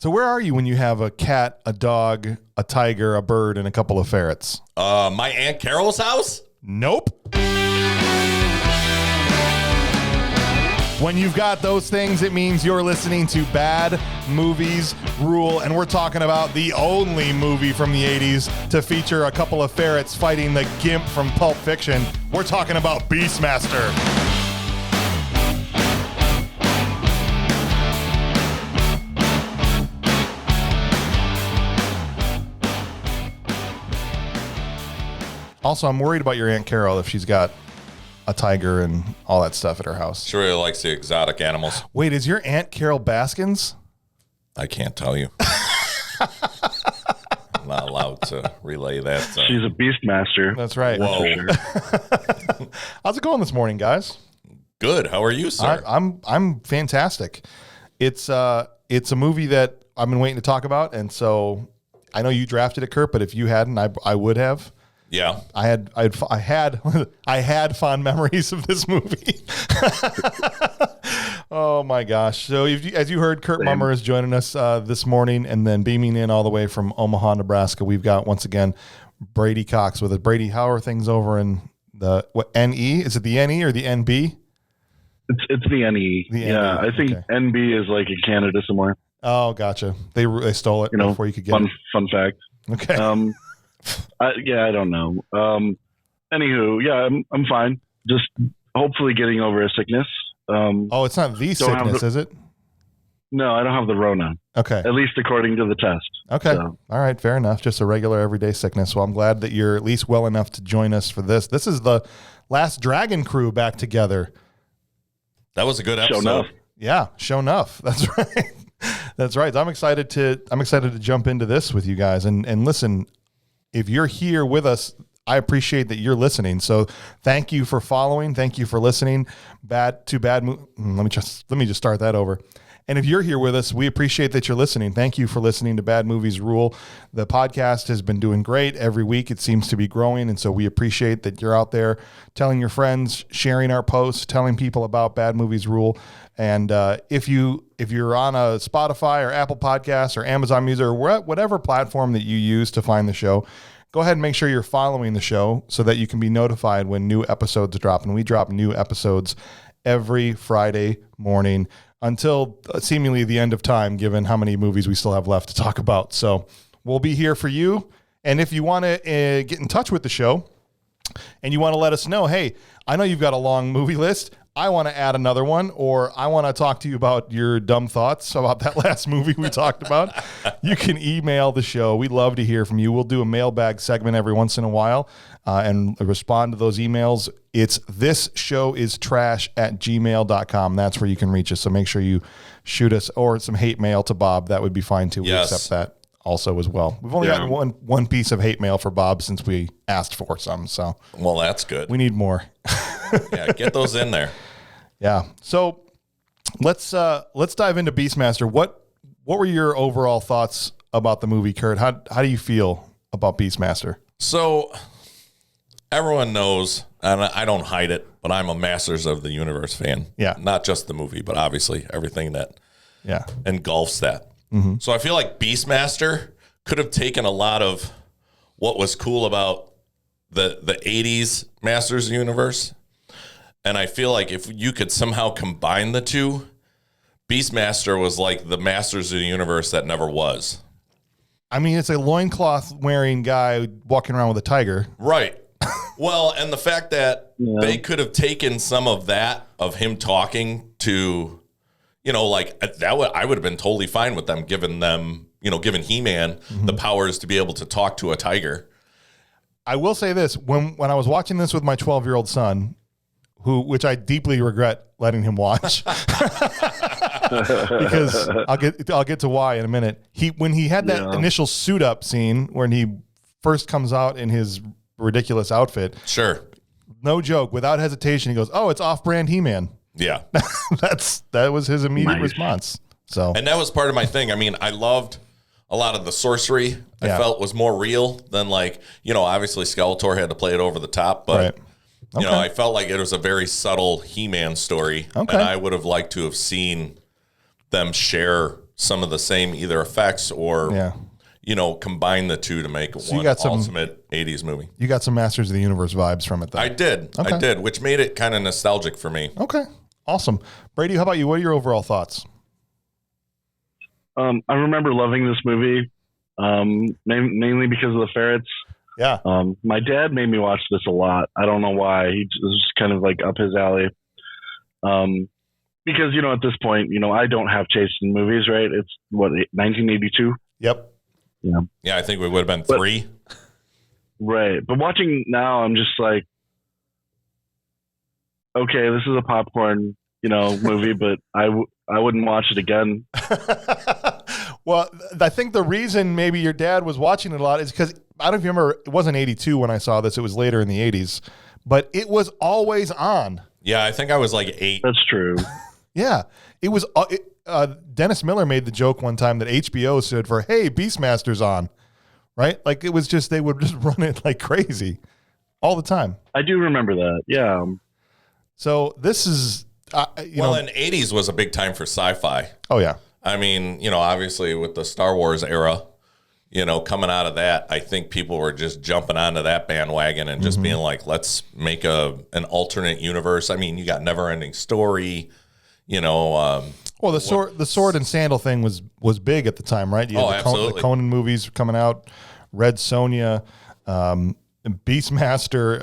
So where are you when you have a cat, a dog, a tiger, a bird, and a couple of ferrets? My Aunt Carol's house? Nope. When you've got those things, it means you're listening to Bad Movies Rule, and we're talking about the only movie from the 80s to feature a couple of ferrets fighting the Gimp from Pulp Fiction. We're talking about Beastmaster. Also, I'm worried about your Aunt Carol if she's got a tiger and all that stuff at her house. She really likes the exotic animals. Wait, is your Aunt Carol Baskins? I can't tell you. I'm not allowed to relay that. She's a Beastmaster. That's right. Whoa. Sure. How's it going this morning, guys? Good. How are you, sir? I'm fantastic. It's a movie that I've been waiting to talk about, and so I know you drafted it, Kurt, but if you hadn't, I would have. Yeah. I had fond memories of this movie. Oh my gosh. So as you heard, Kurt Mummer is joining us this morning, and then beaming in all the way from Omaha, Nebraska, we've got once again Brady Cox with us. Brady, how are things over in the NE? Is it the NE or the NB? It's the NE. Yeah, I think okay. NB is like in Canada somewhere. Oh, gotcha. They stole it before you could get it. Fun fact. Okay. I don't know. Anywho, yeah, I'm fine. Just hopefully getting over a sickness. It's not the sickness, is it? No, I don't have the Rona. Okay. At least according to the test. Okay. So. All right. Fair enough. Just a regular everyday sickness. Well, I'm glad that you're at least well enough to join us for this. This is the last Dragon crew back together. That was a good episode. Show enough. Yeah. Show enough. That's right. That's right. I'm excited to jump into this with you guys and listen. If you're here with us, I appreciate that you're listening. So thank you for following. Thank you for listening. Let me just start that over. And if you're here with us, we appreciate that you're listening. Thank you for listening to Bad Movies Rule. The podcast has been doing great. Every week it seems to be growing. And so we appreciate that you're out there telling your friends, sharing our posts, telling people about Bad Movies Rule. And if you're on a Spotify or Apple Podcasts or Amazon Music or whatever platform that you use to find the show, go ahead and make sure you're following the show so that you can be notified when new episodes drop. And we drop new episodes every Friday morning until seemingly the end of time, given how many movies we still have left to talk about. So we'll be here for you. And if you want to get in touch with the show and you want to let us know, hey, I know you've got a long movie list. I want to add another one, or I want to talk to you about your dumb thoughts about that last movie we talked about. You can email the show. We'd love to hear from you. We'll do a mailbag segment every once in a while and respond to those emails. It's thisshowIstrash@gmail.com. That's where you can reach us. So make sure you shoot us or some hate mail to Bob. That would be fine too. Yes. We accept that also as well. We've only gotten one piece of hate mail for Bob since we asked for some. So well, that's good. We need more. Yeah, get those in there. Yeah. So let's dive into Beastmaster. What were your overall thoughts about the movie, Kurt? How do you feel about Beastmaster? So everyone knows, and I don't hide it, but I'm a Masters of the Universe fan. Yeah. Not just the movie, but obviously everything that engulfs that. Mm-hmm. So I feel like Beastmaster could have taken a lot of what was cool about the 80s Masters of the Universe. And I feel like if you could somehow combine the two, Beastmaster was like the Masters of the Universe that never was. I mean, it's a loincloth wearing guy walking around with a tiger. Right. Well, and the fact that they could have taken some of that, of him talking to, like that I would have been totally fine with them, giving He-Man the powers to be able to talk to a tiger. I will say this, when I was watching this with my 12-year-old son, which I deeply regret letting him watch, because I'll get to why in a minute. When he had that initial suit up scene when he first comes out in his ridiculous outfit, sure, no joke, without hesitation, he goes, "Oh, it's off-brand He-Man." Yeah, that was his immediate response. So, and that was part of my thing. I mean, I loved a lot of the sorcery. I felt was more real than obviously Skeletor had to play it over the top, but. Right. Okay. I felt like it was a very subtle He-Man story, and I would have liked to have seen them share some of the same either effects or, combine the two to make one ultimate 80s movie. You got some Masters of the Universe vibes from it, though. I did, which made it kind of nostalgic for me. Okay, awesome. Brady, how about you? What are your overall thoughts? I remember loving this movie, mainly because of the ferrets. Yeah. My dad made me watch this a lot. I don't know why. He was just kind of like up his alley. Because, at this point, I don't have taste in movies, right? It's 1982? Yep. Yeah, I think we would have been 3. Right. But watching now, I'm just like, okay, this is a popcorn, movie, but I wouldn't watch it again. Well, I think the reason maybe your dad was watching it a lot is because, I don't know if you remember, it wasn't 82 when I saw this. It was later in the 80s. But it was always on. Yeah, I think I was like 8. That's true. Yeah. It was. Dennis Miller made the joke one time that HBO stood for, hey, Beastmaster's on. Right? Like, it was just, they would just run it like crazy all the time. I do remember that. Yeah. So this is... in 80s was a big time for sci-fi. Oh, yeah. I mean, obviously with the Star Wars era, coming out of that, I think people were just jumping onto that bandwagon and just being like, let's make an alternate universe. I mean, you got Never Ending Story, Well, the sword and sandal thing was big at the time, right? You had absolutely. The Conan movies coming out, Red Sonja, Beastmaster.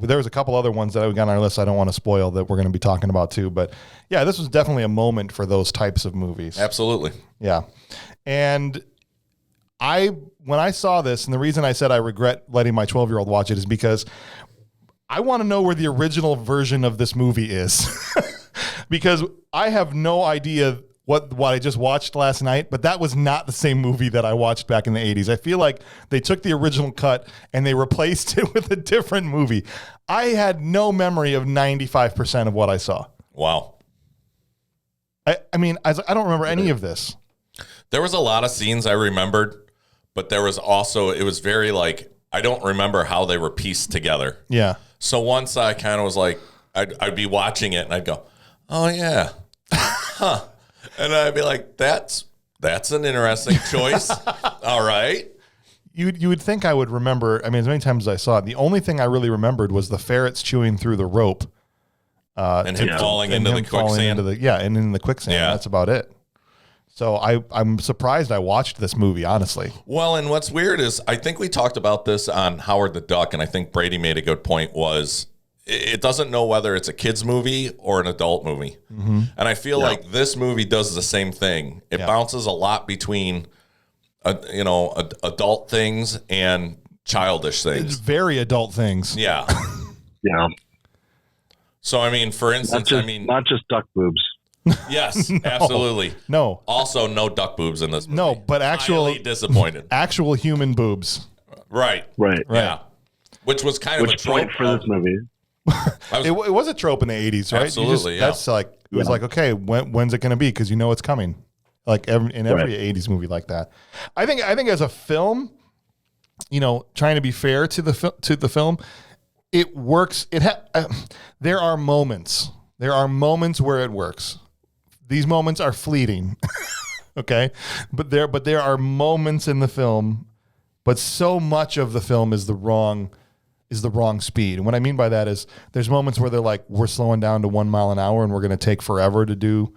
There was a couple other ones that we got on our list I don't want to spoil that we're going to be talking about too. But yeah, this was definitely a moment for those types of movies. Absolutely. Yeah. And when I saw this, and the reason I said I regret letting my 12-year-old watch it is because I want to know where the original version of this movie is. Because I have no idea what I just watched last night, but that was not the same movie that I watched back in the 80s. I feel like they took the original cut and they replaced it with a different movie. I had no memory of 95% of what I saw. Wow. I don't remember any of this. There was a lot of scenes I remembered, but there was also, it was very like, I don't remember how they were pieced together. Yeah. So once I kind of was like, I'd be watching it and I'd go, oh yeah, huh. And I'd be like, that's an interesting choice. All right. You would think I would remember, as many times as I saw it, the only thing I really remembered was the ferrets chewing through the rope. And him falling into the quicksand. And in the quicksand. Yeah. That's about it. So I'm surprised I watched this movie, honestly. Well, and what's weird is I think we talked about this on Howard the Duck, and I think Brady made a good point was it doesn't know whether it's a kid's movie or an adult movie. Mm-hmm. And I feel like this movie does the same thing. It bounces a lot between, adult things and childish things. It's very adult things. Yeah. Yeah. So, for instance, not just duck boobs. Yes, absolutely. No. Also, no duck boobs in this movie. No, but Highly disappointed. Actual human boobs. Right. Yeah. Which was kind of a trope for this movie. It was a trope in the 80s, right? Absolutely, That's like, it was like, okay, when's it going to be? Because it's coming. Like in every 80s movie like that. I think as a film, trying to be fair to the film, it works. There are moments. There are moments where it works. These moments are fleeting. Okay? But there are moments in the film, but so much of the film is the wrong speed. And what I mean by that is there's moments where they're like, we're slowing down to 1 mile an hour and we're going to take forever to do,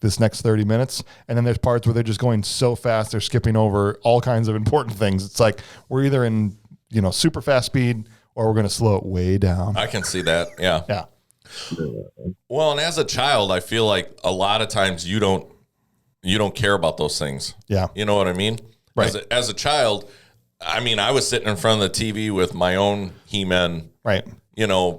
this next 30 minutes. And then there's parts where they're just going so fast, they're skipping over all kinds of important things. It's like, we're either in, super fast speed or we're going to slow it way down. I can see that. Yeah. Yeah. Well, and as a child, I feel like a lot of times you don't care about those things. Yeah. You know what I mean? Right. As a child, I was sitting in front of the TV with my own He-Man, right?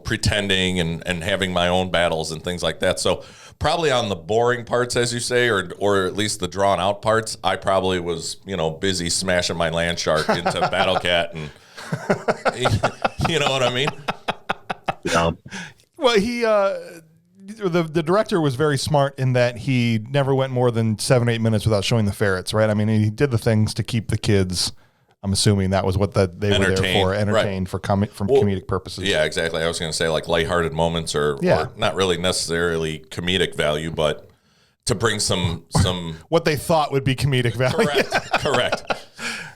Pretending and having my own battles and things like that. So probably on the boring parts, as you say, or at least the drawn out parts, I probably was, busy smashing my land shark into Battle Cat and you know what I mean? Yeah. Well, the director was very smart in that he never went more than 7-8 minutes without showing the ferrets, right? He did the things to keep the kids. I'm assuming that was what they were there for, entertained for comedic purposes. Yeah, exactly. I was going to say like lighthearted moments or not really necessarily comedic value, but to bring some what they thought would be comedic value. correct.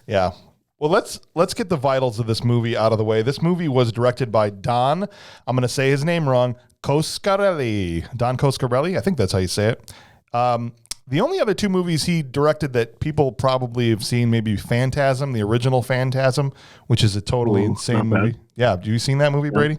Yeah. Well, let's get the vitals of this movie out of the way. This movie was directed by Don, I'm going to say his name wrong, Coscarelli. Don Coscarelli, I think that's how you say it. The only other two movies he directed that people probably have seen, maybe Phantasm, the original Phantasm, which is a totally insane movie. Yeah, have you seen that movie, Brady?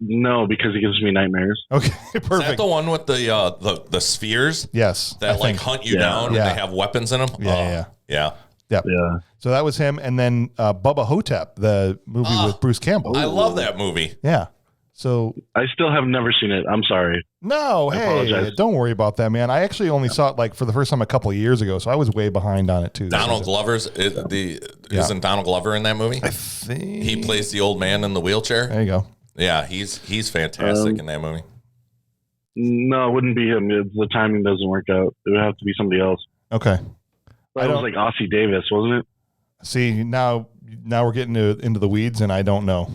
No, because it gives me nightmares. Okay, perfect. Is that the one with the spheres? Yes. That hunt you down and they have weapons in them? Yeah. Yeah. Yep. Yeah. So that was him. And then Bubba Hotep, the movie with Bruce Campbell. I love that movie. Yeah. So I still have never seen it. I'm sorry. no, hey, apologize. don't worry about that, man. I actually only saw it for the first time a couple of years ago, so I was way behind on it too. Donald Glover's isn't Donald Glover in that movie? I think He plays the old man in the wheelchair. There you go. Yeah, he's fantastic in that movie. No, it wouldn't be him. The timing doesn't work out. It would have to be somebody else. Okay. That was like Ossie Davis, wasn't it? See, now we're getting into the weeds, and I don't know.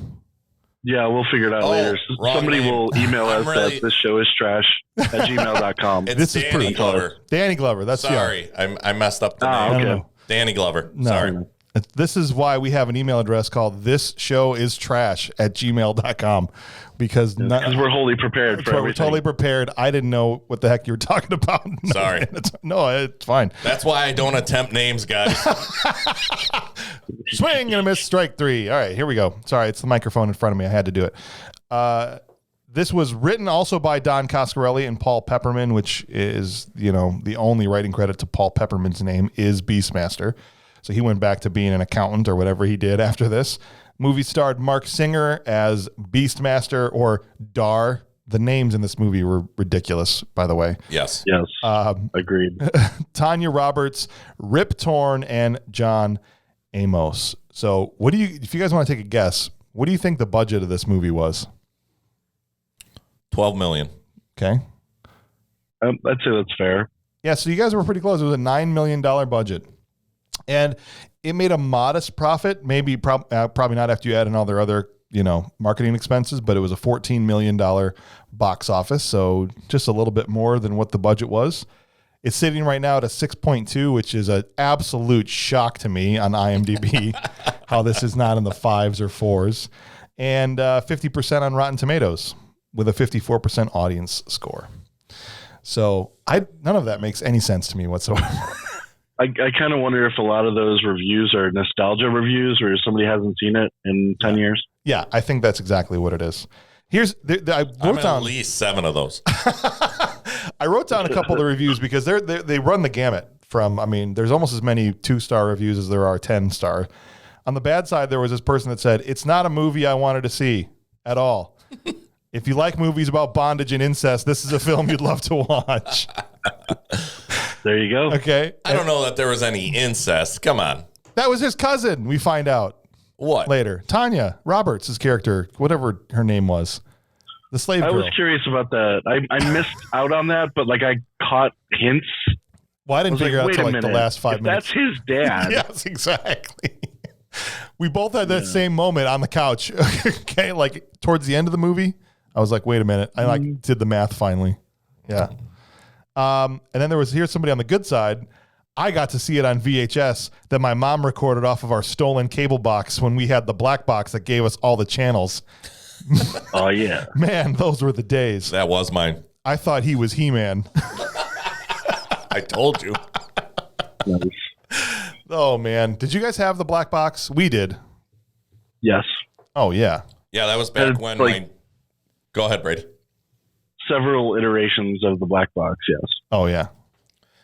Yeah, we'll figure it out later. Somebody name. will email us at this show is trash at gmail.com. It's This is Danny pretty Glover. Danny Glover. That's Sorry, I messed up the name. okay. No. Danny Glover. No. Sorry. This is why we have an email address called thisshowIstrash@gmail.com because Because we're wholly prepared for we're everything. totally prepared. I didn't know what the heck you were talking about. Sorry. No, it's fine. That's why I don't attempt names, guys. Swing and a miss, strike three. All right, here we go. Sorry, it's the microphone in front of me. I had to do it. This was written also by Don Coscarelli and Paul Pepperman, which is, the only writing credit to Paul Pepperman's name is Beastmaster. So he went back to being an accountant or whatever he did after this. Movie starred Marc Singer as Beastmaster or Dar. The names in this movie were ridiculous, by the way. Yes. Yes. Agreed. Tanya Roberts, Rip Torn, and John Amos. So if you guys want to take a guess, what do you think the budget of this movie was? $12 million. Okay. I'd say that's fair. Yeah, so you guys were pretty close. It was a $9 million budget. And it made a modest profit, maybe probably not after you add in all their other, marketing expenses, but it was a $14 million box office. So just a little bit more than what the budget was. It's sitting right now at a 6.2, which is an absolute shock to me on IMDb, how this is not in the 5s or 4s. And 50% on Rotten Tomatoes with a 54% audience score. So none of that makes any sense to me whatsoever. I kind of wonder if a lot of those reviews are nostalgia reviews where somebody hasn't seen it in 10 years. Yeah, I think that's exactly what it is. I wrote down at least 7 of those. I wrote down a couple of the reviews because they run the gamut from, there's almost as many 2-star reviews as there are 10-star. On the bad side, there was this person that said, "It's not a movie I wanted to see at all. If you like movies about bondage and incest, this is a film you'd love to watch." There you go. Okay. I don't know that there was any incest. Come on. That was his cousin, we find out What? later. Tanya Roberts' his character, whatever her name was. The slave girl. I was curious about that. I missed out on that, but I caught hints. Well, I didn't figure out until the last 5 minutes. That's his dad. Yes, exactly. We both had that same moment on the couch. Okay, towards the end of the movie, I was like, wait a minute. I did the math finally. Yeah. And then here's somebody on the good side. I got to see it on VHS that my mom recorded off of our stolen cable box when we had the black box that gave us all the channels. Oh, yeah. Man, those were the days. That was mine. I thought he was He-Man. I told you. Nice. Oh, man. Did you guys have the black box? We did. Yes. Oh, yeah. Yeah, that was back when Go ahead, Brady. Several iterations of the black box, yes. Oh, yeah.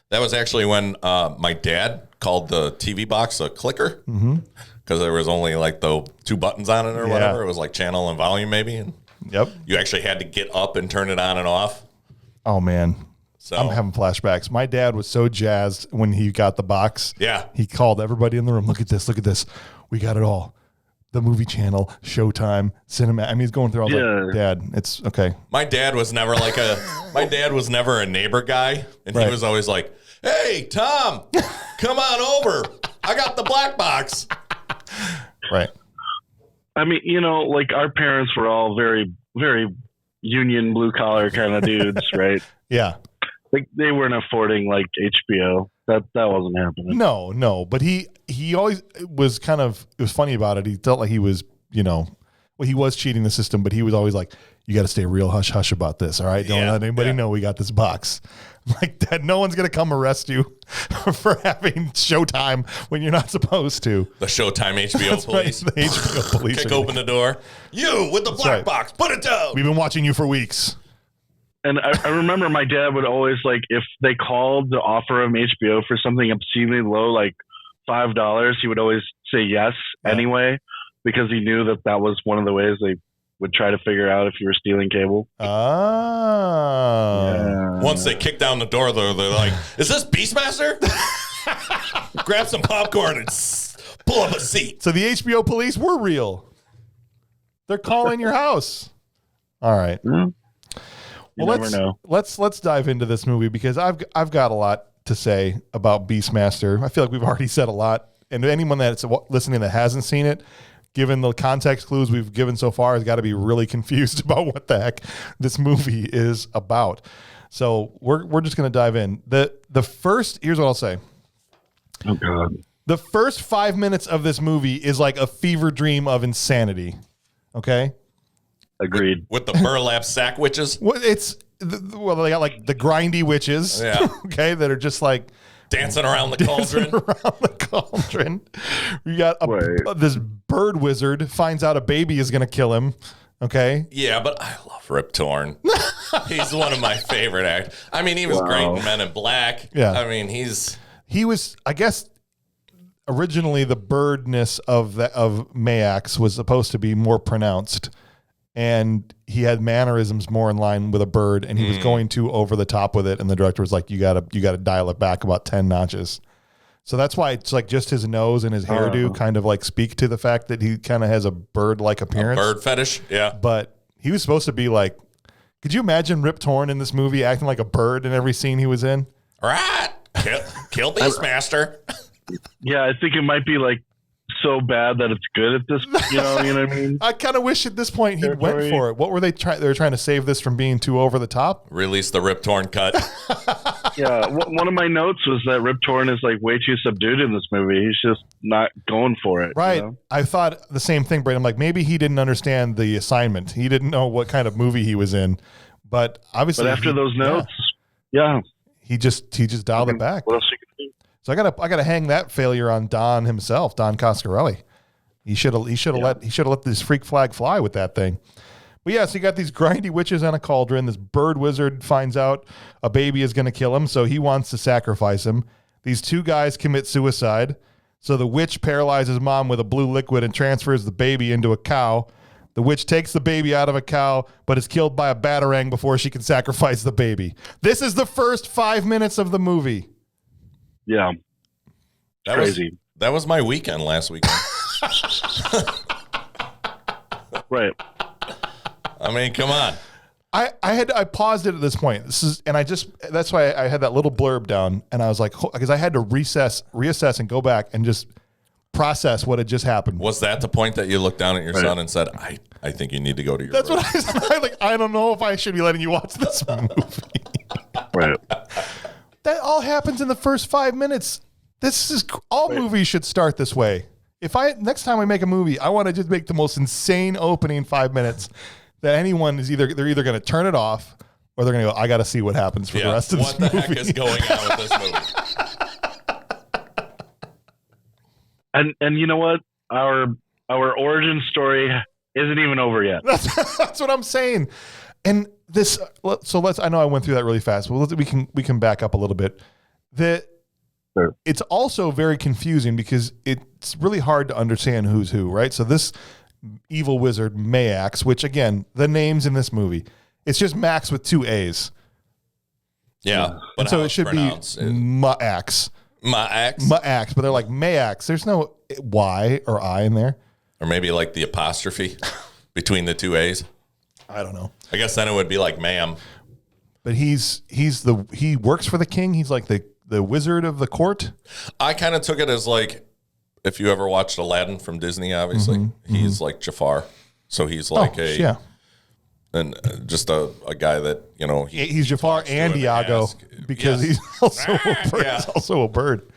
That was actually when my dad called the TV box a clicker because there was only the 2 buttons on it or whatever. It was channel and volume maybe. And Yep. you actually had to get up and turn it on and off. Oh, man. So I'm having flashbacks. My dad was so jazzed when he got the box. Yeah. He called everybody in the room. Look at this. Look at this. We got it all. The movie channel, Showtime, cinema. He's going through all Dad, it's okay. My dad was never a neighbor guy. And he was always like, "Hey, Tom, come on over. I got the black box." Right. Our parents were all very, very union blue collar kind of dudes, right? Yeah. Like they weren't affording like HBO. That wasn't happening. No, but he always was kind of, it was funny about it. He felt like he was, he was cheating the system, but he was always like, you got to stay real hush hush about this. All right. Don't let anybody know we got this box. Like that. No one's going to come arrest you for having Showtime when you're not supposed to. The Showtime HBO police. Right, the HBO police. Kick open the door. You with the black box. Put it down. We've been watching you for weeks. And I remember my dad would always, like, if they called to offer him HBO for something obscenely low, like $5, he would always say yes anyway, because he knew that was one of the ways they would try to figure out if you were stealing cable. Oh. Yeah. Once they kick down the door, they're like, is this Beastmaster? Grab some popcorn and pull up a seat. So the HBO police were real. They're calling your house. All right. Mm-hmm. Well, never know. Let's dive into this movie because I've got a lot to say about Beastmaster. I feel like we've already said a lot, and anyone that's listening that hasn't seen it, given the context clues we've given so far, has got to be really confused about what the heck this movie is about. So we're just going to dive in. The first, here's what I'll say. Oh God. The first 5 minutes of this movie is like a fever dream of insanity. Okay. Agreed. With the burlap sack witches. Well, they got like the grindy witches, okay, that are just like dancing around the cauldron. We got this bird wizard finds out a baby is going to kill him, okay? Yeah, but I love Rip Torn. He's one of my favorite actors. I mean, he was great in Men in Black. Yeah. I mean, he was, I guess, originally the birdness of Mayax was supposed to be more pronounced. And he had mannerisms more in line with a bird, and he was going too over the top with it. And the director was like, "You gotta dial it back about 10 notches." So that's why it's like just his nose and his hairdo kind of like speak to the fact that he kind of has a bird-like appearance, bird fetish. Yeah, but he was supposed to be like. Could you imagine Rip Torn in this movie acting like a bird in every scene he was in? All right, kill Beastmaster. Yeah, I think it might be like so bad that it's good at this, you know what I mean? I kind of wish at this point he went for it. What were they trying? They were trying to save this from being too over the top. Release the Rip Torn cut. Yeah, one of my notes was that Rip Torn is like way too subdued in this movie. He's just not going for it. Right. You know? I thought the same thing, Brady. I'm like, maybe he didn't understand the assignment. He didn't know what kind of movie he was in. But obviously, but after those notes, he just dialed it back. What else you can do? So I gotta hang that failure on Don himself, Don Coscarelli. He should have let this freak flag fly with that thing. But yeah, so you got these grindy witches on a cauldron. This bird wizard finds out a baby is going to kill him, so he wants to sacrifice him. These two guys commit suicide. So the witch paralyzes mom with a blue liquid and transfers the baby into a cow. The witch takes the baby out of a cow, but is killed by a batarang before she can sacrifice the baby. This is the first 5 minutes of the movie. Yeah. Crazy. That was my weekend last weekend. Right. I mean, come on. I paused it at this point. That's why I had that little blurb down, and I was like, because I had to reassess and go back and just process what had just happened. Was that the point that you looked down at your son and said, I think you need to go to your That's room. what I said. Like, I don't know if I should be letting you watch this movie. Right. That all happens in the first 5 minutes. All movies should start this way. Next time I make a movie, I want to just make the most insane opening 5 minutes that anyone is they're either going to turn it off or they're going to go, I got to see what happens for the rest of this movie. What the heck is going on with this movie? And you know what? Our origin story isn't even over yet. That's what I'm saying. And this, I know I went through that really fast, but we can back up a little bit. Sure. It's also very confusing because it's really hard to understand who's who, right? So this evil wizard, Mayax, which again, the names in this movie, it's just Max with 2 A's. Yeah. But so it should be Mayax. Mayax, but they're like Mayax. There's no Y or I in there. Or maybe like the apostrophe between the 2 A's. I don't know. I guess then it would be like ma'am. But he works for the king. He's like the wizard of the court. I kind of took it as like, if you ever watched Aladdin from Disney, obviously, he's like Jafar. So he's like and just a guy that he's Jafar and Iago because he's also a bird. He's also a bird.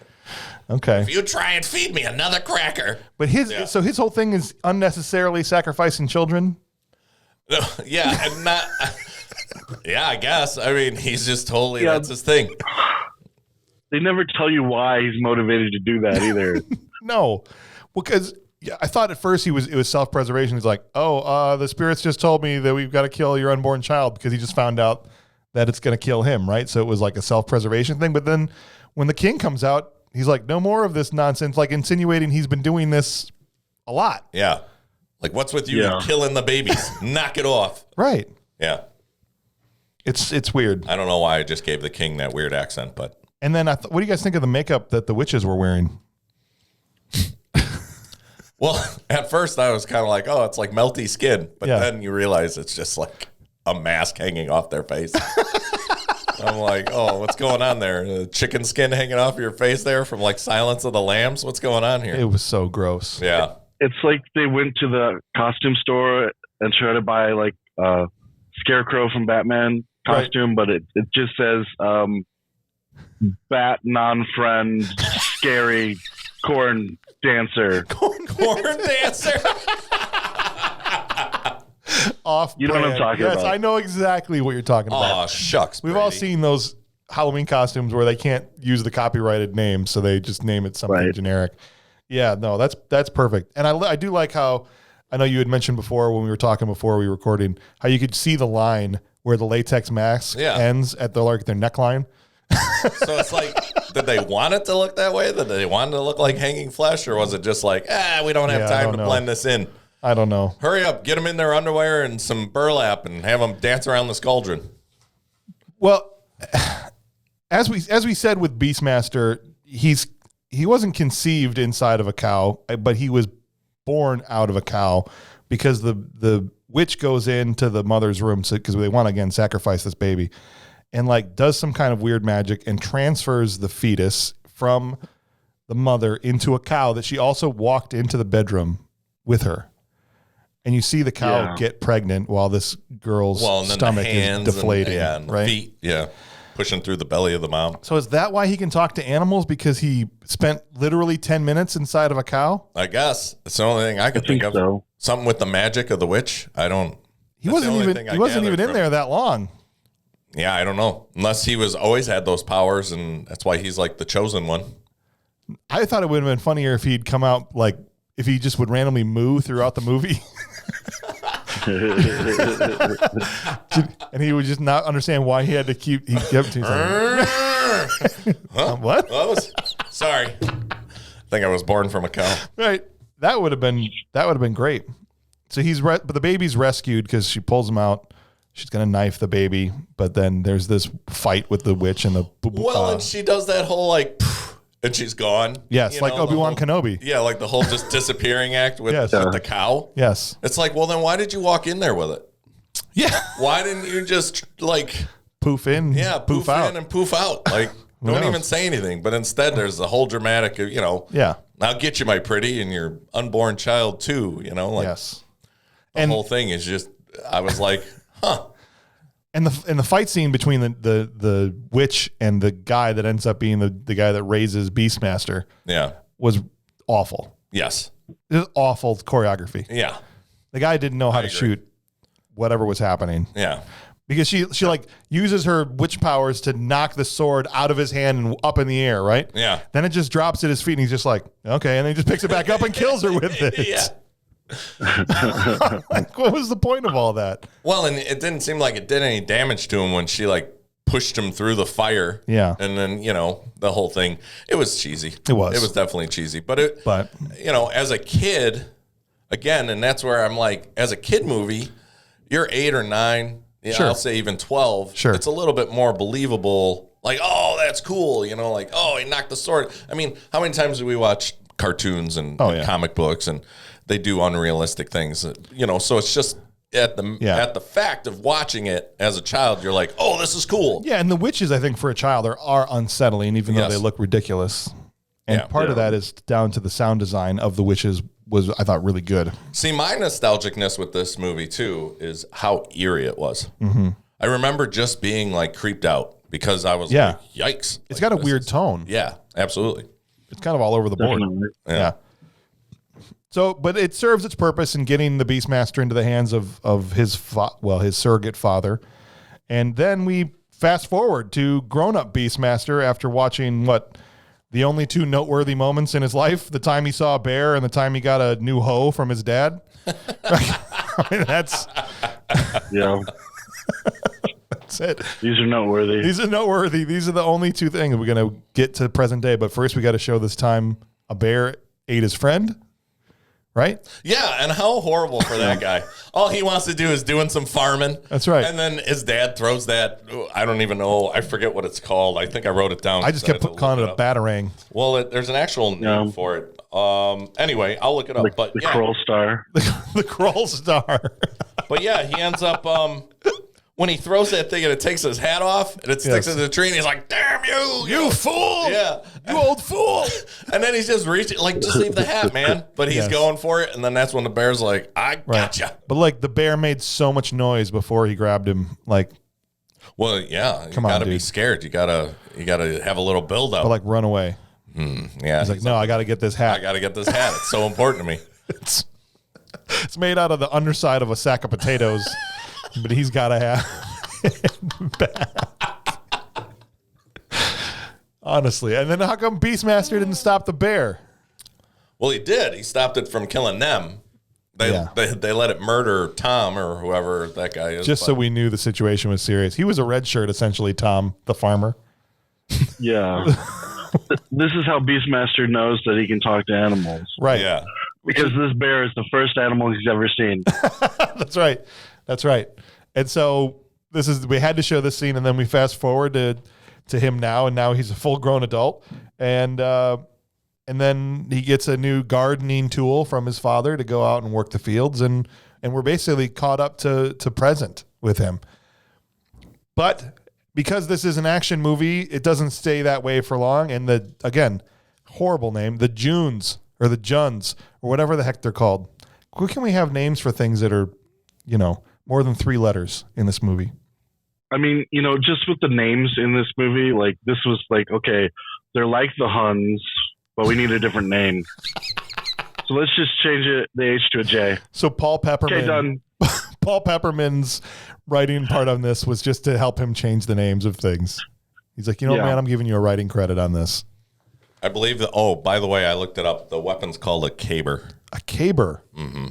Okay. If you try and feed me another cracker. But his whole thing is unnecessarily sacrificing children. Yeah, and not. Yeah, I guess. I mean, he's just totally that's his thing. They never tell you why he's motivated to do that either. No, because I thought at first it was self-preservation. He's like, the spirits just told me that we've got to kill your unborn child because he just found out that it's going to kill him, right? So it was like a self-preservation thing. But then when the king comes out, he's like, no more of this nonsense, like insinuating he's been doing this a lot. Yeah. Like, what's with you killing the babies? Knock it off. Right. Yeah. It's weird. I don't know why I just gave the king that weird accent, but. And then what do you guys think of the makeup that the witches were wearing? Well, at first I was kind of like, it's like melty skin. But then you realize it's just like a mask hanging off their face. I'm like, what's going on there? Chicken skin hanging off your face there from like Silence of the Lambs? What's going on here? It was so gross. Yeah. It's like they went to the costume store and tried to buy like a Scarecrow from Batman costume, but it just says Bat non-friend scary corn dancer. Corn dancer. Off. You know what I'm talking about. Yes, I know exactly what you're talking about. Oh, shucks. We've all seen those Halloween costumes where they can't use the copyrighted name, so they just name it something generic. Yeah, no, that's perfect. And I do like how, I know you had mentioned before when we were talking before we were recording, how you could see the line where the latex mask ends at their neckline. So it's like, did they want it to look that way? Did they want it to look like hanging flesh? Or was it just like, we don't have time to blend this in? I don't know. Hurry up, get them in their underwear and some burlap and have them dance around the cauldron. Well, as we said with Beastmaster, he wasn't conceived inside of a cow, but he was born out of a cow because the witch goes into the mother's room because they want to again sacrifice this baby, and like does some kind of weird magic and transfers the fetus from the mother into a cow that she also walked into the bedroom with her. And you see the cow get pregnant while this girl's stomach is deflating, and right? Feet, pushing through the belly of the mom. So is that why he can talk to animals? Because he spent literally 10 minutes inside of a cow? I guess. It's the only thing I could think of. So. Something with the magic of the witch. He wasn't even in there that long. Yeah, I don't know. Unless he always had those powers, and that's why he's like the chosen one. I thought it would have been funnier if he'd come out like if he just would randomly moo throughout the movie. And he would just not understand why he had to keep. Huh? What? Sorry. I think I was born from a cow. Right. That would have been great. So but the baby's rescued because she pulls him out. She's gonna knife the baby, but then there's this fight with the witch and the. And she does that whole like. And she's gone. Yes, like Obi-Wan Kenobi. Yeah, like the whole just disappearing act with the cow. Yes. It's like, well, then why did you walk in there with it? Yeah. Why didn't you just like poof in? Yeah, poof out. In and poof out. Like don't even say anything. But instead, there's the whole dramatic. I'll get you, my pretty, and your unborn child too. Like yes. The whole thing is just. I was like, huh. And the fight scene between the witch and the guy that ends up being the guy that raises Beastmaster was awful. Yes. It was awful choreography. Yeah. The guy didn't know how to shoot whatever was happening. Yeah. Because she like uses her witch powers to knock the sword out of his hand and up in the air, right? Yeah. Then it just drops at his feet and he's just like, okay. And then he just picks it back up and kills her with it. Yeah. Like, what was the point of all that? Well, and it didn't seem like it did any damage to him when she like pushed him through the fire. Yeah. And then, the whole thing, it was cheesy. It was definitely cheesy. But as a kid, again, and that's where I'm like, as a kid movie, you're 8 or 9, sure. I'll say even 12. Sure. It's a little bit more believable. Like, oh, that's cool. Like, oh, he knocked the sword. I mean, how many times do we watch cartoons and comic books and they do unrealistic things, so it's just at the fact of watching it as a child, you're like, oh, this is cool. Yeah. And the witches, I think for a child are unsettling, even though they look ridiculous. And part of that is down to the sound design of the witches I thought, really good. See, my nostalgicness with this movie too is how eerie it was. Mm-hmm. I remember just being like creeped out because I was like, yikes. It's got a weird tone. Yeah, absolutely. It's kind of all over the board. Yeah. So, but it serves its purpose in getting the Beastmaster into the hands of his his surrogate father. And then we fast forward to grown-up Beastmaster after watching the only two noteworthy moments in his life, the time he saw a bear and the time he got a new hoe from his dad. I mean, that's it. These are noteworthy. These are the only two things. We're going to get to present day, but first we got to show this time a bear ate his friend. Right? Yeah, and how horrible for that guy. All he wants to do is doing some farming. That's right. And then his dad throws that, I don't even know, I forget what it's called. I think I wrote it down. I just kept calling it a batarang. Well, there's an actual name for it. Anyway, I'll look it up. The Kroll Star. The Kroll Star. But yeah, he ends up, when he throws that thing and it takes his hat off and it sticks into the tree and he's like, damn you. You fool. Yeah. You old fool. And then he's just reaching, like, just leave the hat, man. But he's going for it. And then that's when the bear's like, I gotcha. But like the bear made so much noise before he grabbed him. Like, well, yeah, you gotta be scared. You gotta have a little build up. But like run away. Yeah. He's like, no, I gotta get this hat. I gotta get this hat. It's so important to me. It's made out of the underside of a sack of potatoes. But he's got to have it back. Honestly. And then how come Beastmaster didn't stop the bear? Well, he did. He stopped it from killing them. They let it murder Tom or whoever that guy is. So we knew the situation was serious. He was a red shirt, essentially, Tom, the farmer. Yeah. This is how Beastmaster knows that he can talk to animals. Right. Yeah. Because this bear is the first animal he's ever seen. That's right. That's right. And so we had to show this scene, and then we fast forward to him now, and now he's a full-grown adult, and then he gets a new gardening tool from his father to go out and work the fields, and we're basically caught up to present with him. But because this is an action movie, it doesn't stay that way for long, and horrible name, the Junes or the Juns or whatever the heck they're called. Who can we have names for things that are, more than 3 letters in this movie? I mean, just with the names in this movie, like this was like, okay, they're like the Huns, but we need a different name. So let's just change the H to a J. So Paul Pepperman. Okay, done. Paul Pepperman's writing part on this was just to help him change the names of things. He's like, man, I'm giving you a writing credit on this. I believe that. Oh, by the way, I looked it up. The weapon's called a caber. A caber. Mm-hmm.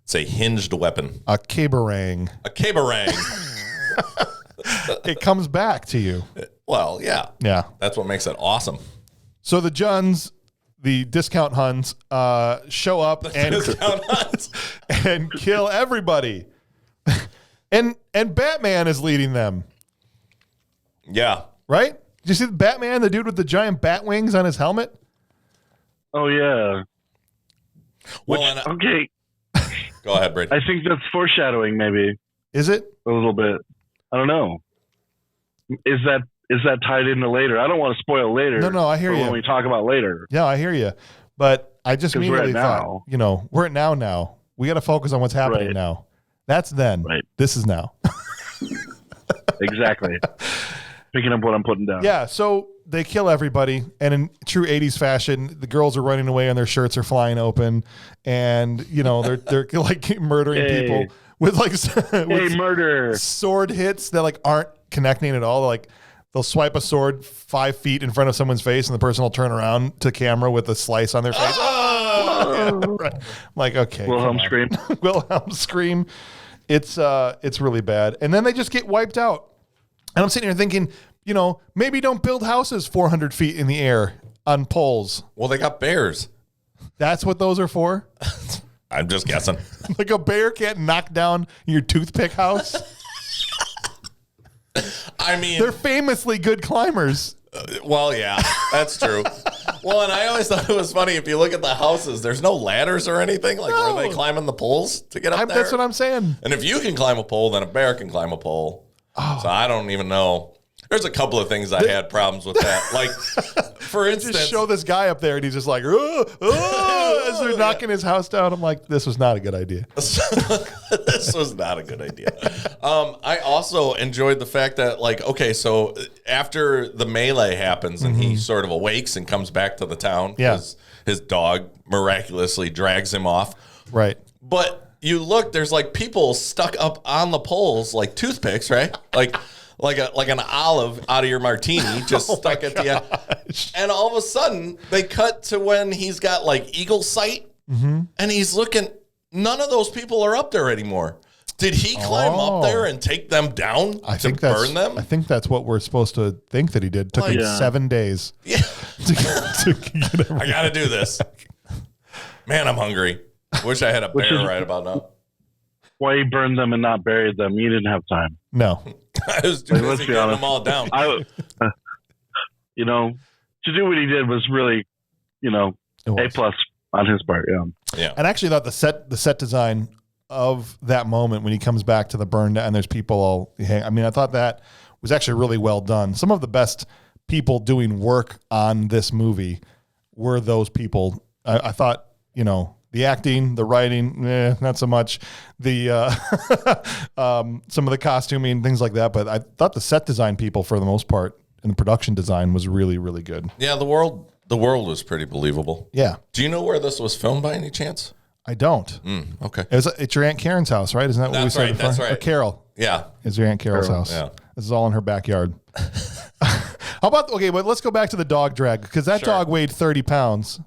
It's a hinged weapon. A caberang. A caberang. It comes back to you. Well, yeah. Yeah. That's what makes it awesome. So the Juns, the discount Huns, show up and kill everybody. And Batman is leading them. Yeah. Right? Did you see the Batman, the dude with the giant bat wings on his helmet? Oh, yeah. Well, okay. Go ahead, Brady. I think that's foreshadowing, maybe. Is it? A little bit. I don't know. Is that tied into later? I don't want to spoil later. No, I hear you. When we talk about later. Yeah, I hear you. But I just immediately thought, we're at now. We got to focus on what's happening now. That's then. Right. This is now. Exactly. Picking up what I'm putting down. Yeah, so they kill everybody, and in true 80s fashion, the girls are running away and their shirts are flying open, and they're like murdering people with murder sword hits that like aren't connecting at all. Like they'll swipe a sword 5 feet in front of someone's face, and the person will turn around to camera with a slice on their face. Oh! Yeah, right. I'm like, okay, Wilhelm scream. Wilhelm scream. It's really bad, and then they just get wiped out. And I'm sitting here thinking, maybe don't build houses 400 feet in the air on poles. Well, they got bears. That's what those are for? I'm just guessing. Like a bear can't knock down your toothpick house? I mean, they're famously good climbers. Well, yeah, that's true. Well, and I always thought it was funny, if you look at the houses, there's no ladders or anything. Like, were they climbing the poles to get up there? That's what I'm saying. And if you can climb a pole, then a bear can climb a pole. Oh. So I don't even know. There's a couple of things I had problems with that. Like, for instance, Just show this guy up there, and he's just like, as they're knocking his house down. I'm like, this was not a good idea. This was not a good idea. I also enjoyed the fact that, like, okay, so after the melee happens and he sort of awakes and comes back to the town because his dog miraculously drags him off. Right. But you look, there's like people stuck up on the poles like toothpicks, right? Like an olive out of your martini, just stuck at the end. And all of a sudden, they cut to when he's got like eagle sight, and he's looking. None of those people are up there anymore. Did he climb up there and take them down to burn them? I think that's what we're supposed to think that he did. It took him 7 days. Yeah. to get I got to do this. Man, I'm hungry. Wish I had a bear right about now. Why he burned them and not buried them? You didn't have time. No. I was too busy getting them all down. You know, to do what he did was really, A+ on his part. Yeah. And I actually thought the set design of that moment when he comes back to the burn and there's people all I thought that was actually really well done. Some of the best people doing work on this movie were those people. I thought, the acting, the writing, not so much. The some of the costuming, things like that. But I thought the set design people, for the most part, and the production design was really, really good. Yeah, the world was pretty believable. Yeah. Do you know where this was filmed by any chance? I don't. Okay. It's your Aunt Karen's house, right? Isn't that what we said before? That's right. Or Carol. Yeah. It's your Aunt Carol's house. Yeah. This is all in her backyard. How about, but let's go back to the dog drag, because that dog weighed 30 pounds.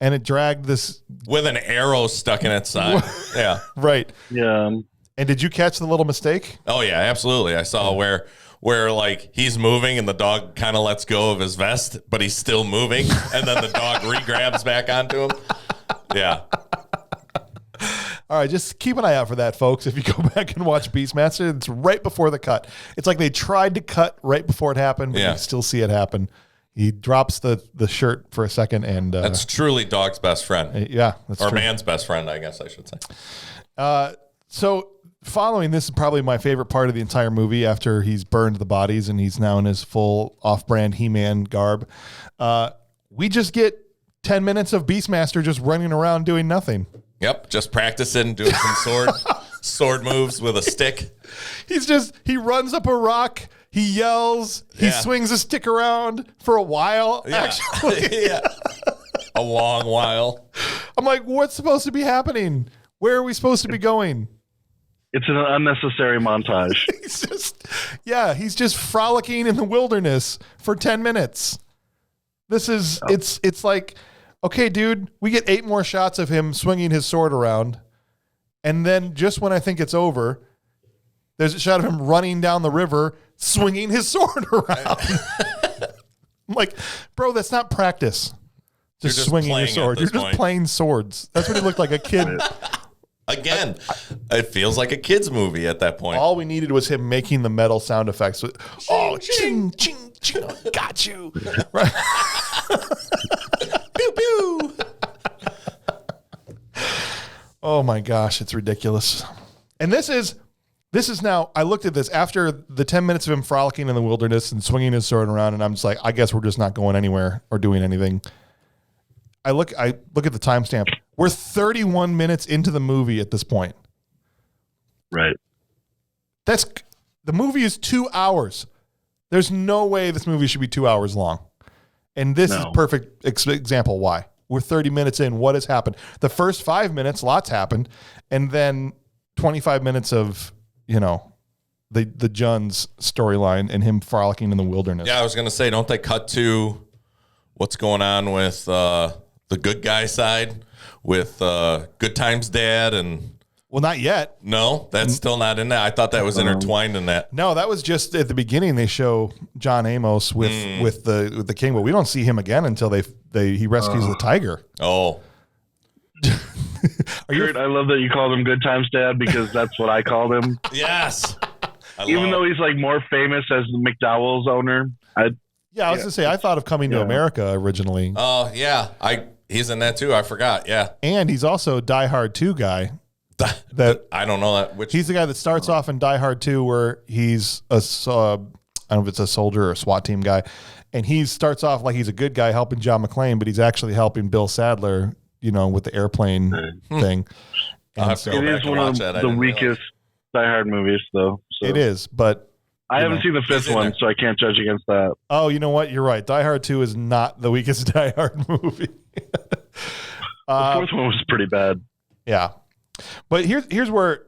And it dragged this with an arrow stuck in its side. Yeah. Right. Yeah. And did you catch the little mistake? Oh yeah, absolutely. I saw where like he's moving and the dog kind of lets go of his vest, but he's still moving, and then the dog re-grabs back onto him. Yeah. All right, just keep an eye out for that, folks. If you go back and watch Beastmaster, it's right before the cut. It's like they tried to cut right before it happened, but you still see it happen. He drops the shirt for a second, and that's truly dog's best friend. Yeah, that's or true. Man's best friend, I guess I should say. So following this is probably my favorite part of the entire movie. After he's burned the bodies and he's now in his full off-brand He-Man garb, we just get 10 minutes of Beastmaster just running around doing nothing. Yep, just practicing, doing some sword moves with a stick. He runs up a rock. He yells. He swings a stick around for a while, actually. Yeah. A long while. I'm like, what's supposed to be happening? Where are we supposed to be going? It's an unnecessary montage. he's just frolicking in the wilderness for 10 minutes. It's like, okay, dude, we get 8 more shots of him swinging his sword around. And then just when I think it's over, there's a shot of him running down the river, swinging his sword around. I'm like, bro, that's not practice. Just swinging your sword. You're just playing swords. That's what he looked like, a kid. Again, it feels like a kid's movie at that point. All we needed was him making the metal sound effects. Ching, ching, ching, got you. Right. Pew, pew. Oh my gosh, it's ridiculous. And this is now, I looked at this after the 10 minutes of him frolicking in the wilderness and swinging his sword around, and I'm just like, I guess we're just not going anywhere or doing anything. I look at the timestamp. We're 31 minutes into the movie at this point. Right. The movie is 2 hours. There's no way this movie should be 2 hours long. And this is perfect example why. We're 30 minutes in. What has happened? The first 5 minutes, lots happened. And then 25 minutes of, the Junn's storyline and him frolicking in the wilderness. Yeah, I was going to say, don't they cut to what's going on with the good guy side with Good Times Dad and... Well, not yet. No, that's still not in that. I thought that was intertwined in that. No, that was just at the beginning. They show John Amos with the king, but we don't see him again until he rescues the tiger. Oh, I love that you called him Good Times Dad, because that's what I called him. Yes. Even though he's like more famous as the McDowell's owner. I was gonna say, I thought of Coming to America originally. Oh yeah, he's in that too. I forgot. Yeah, and he's also Die Hard 2 guy. That I don't know that. He's the guy that starts off in Die Hard 2, where he's a I don't know if it's a soldier or a SWAT team guy. And he starts off like he's a good guy helping John McClane, but he's actually helping Bill Sadler, with the airplane thing. I'll And have to go It back is and one of watch that. I the didn't realize. weakest Die Hard movies, though. So. It is, but I haven't seen the He's fifth in one, there. so I can't judge against that. oh, you know what? You're right. Die Hard 2 is not the weakest Die Hard movie. The fourth one was pretty bad. Yeah. But here's where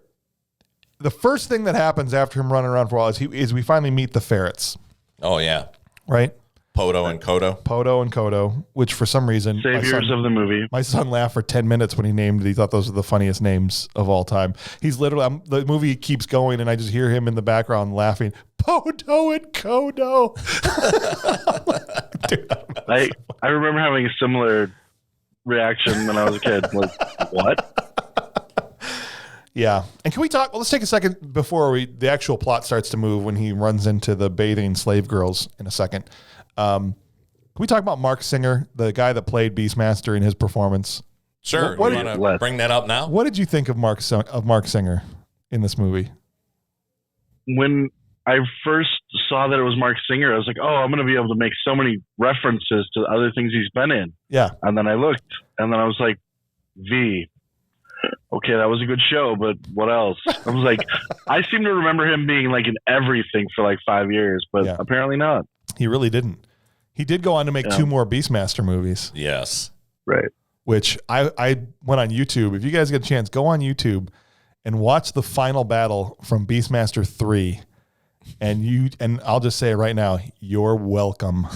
the first thing that happens after him running around for a while is we finally meet the ferrets, Oh yeah, right? Poto and Kodo. Poto and Kodo, which for some reason Saviors of the movie. my son laughed for 10 minutes when he named it. He thought those were the funniest names of all time. He's literally, the movie keeps going and I just hear him in the background laughing, Poto and Kodo. Dude, I remember having a similar reaction when I was a kid. Like, what? yeah. And can we talk, let's take a second before the actual plot starts to move when he runs into the bathing slave girls in a second. Can we talk about Marc Singer, the guy that played Beastmaster in his performance? Sure. What You want to bring that up now? What did you think of Marc Singer in this movie? When I first saw that it was Marc Singer, I was like, oh, I'm going to be able to make so many references to other things he's been in. Yeah. And then I looked, and then I was like, okay, that was a good show, but what else? I was like, I seem to remember him being like in everything for like 5 years, but Yeah. apparently not. He really didn't. He did go on to make 2 more Beastmaster movies, Yes. Right. which I went on YouTube. If you guys get a chance, go on YouTube and watch the final battle from Beastmaster 3. And I'll just say it right now, you're welcome.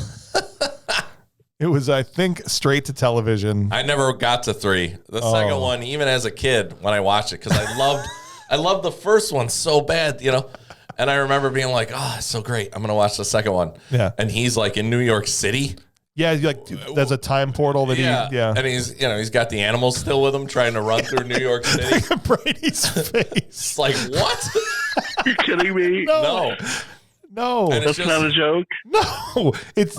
It was, I think, straight to television. I never got to 3. The second one, even as a kid, when I watched it, because I loved the first one so bad, And I remember being like, "Oh, it's so great! I'm gonna watch the second one." Yeah. And he's like in New York City. Yeah, like there's a time portal that And he's got the animals still with him, trying to run through New York City. Brady's face. It's like, what? You're kidding me? No. No, And That's it's not a just, joke. no. It's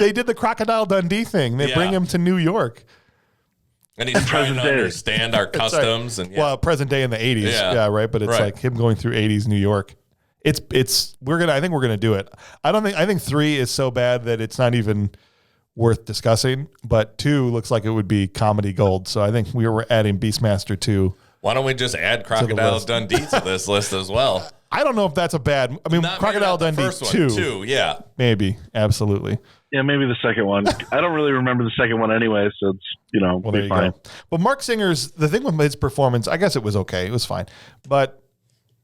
they did the Crocodile Dundee thing. They bring Yeah. him to New York. and he's trying to present day. understand our customs and Well, present day in the 80s. Yeah. Yeah, right. But it's Right. like him going through 80s New York. I think we're gonna do it. I think 3 is so bad that it's not even worth discussing. But 2 looks like it would be comedy gold. So I think we were adding Beastmaster 2. Why don't we just add Crocodile list. Dundee to this list as well? I don't know if that's a bad. I mean, Maybe Crocodile not the Dundee first one, 2, 2, yeah. maybe, absolutely. Yeah, maybe the second one. I don't really remember the second one anyway, so it's, Well, there be you fine. go. But Marc Singer's, the thing with his performance, I guess it was okay. It was fine. But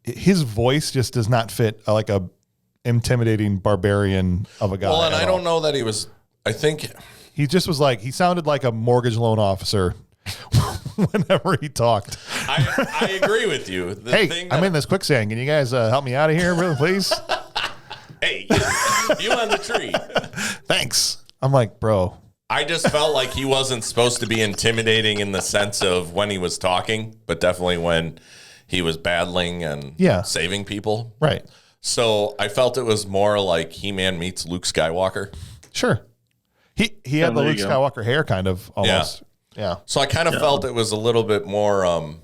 his voice just does not fit like a intimidating barbarian of a guy. Well, and at I all. don't know that he was. I think He just was like, he sounded like a mortgage loan officer whenever he talked. I agree with you. The Hey, thing I'm that- in this quicksand. Can you guys help me out of here, really, please? Hey, you on the tree. Thanks. I'm like, bro. I just felt like he wasn't supposed to be intimidating in the sense of when he was talking, but definitely when he was battling and saving people. Right. So I felt it was more like He-Man meets Luke Skywalker. Sure. He had the there Luke you go. Skywalker hair kind of almost. Yeah. So I kind of felt it was a little bit more,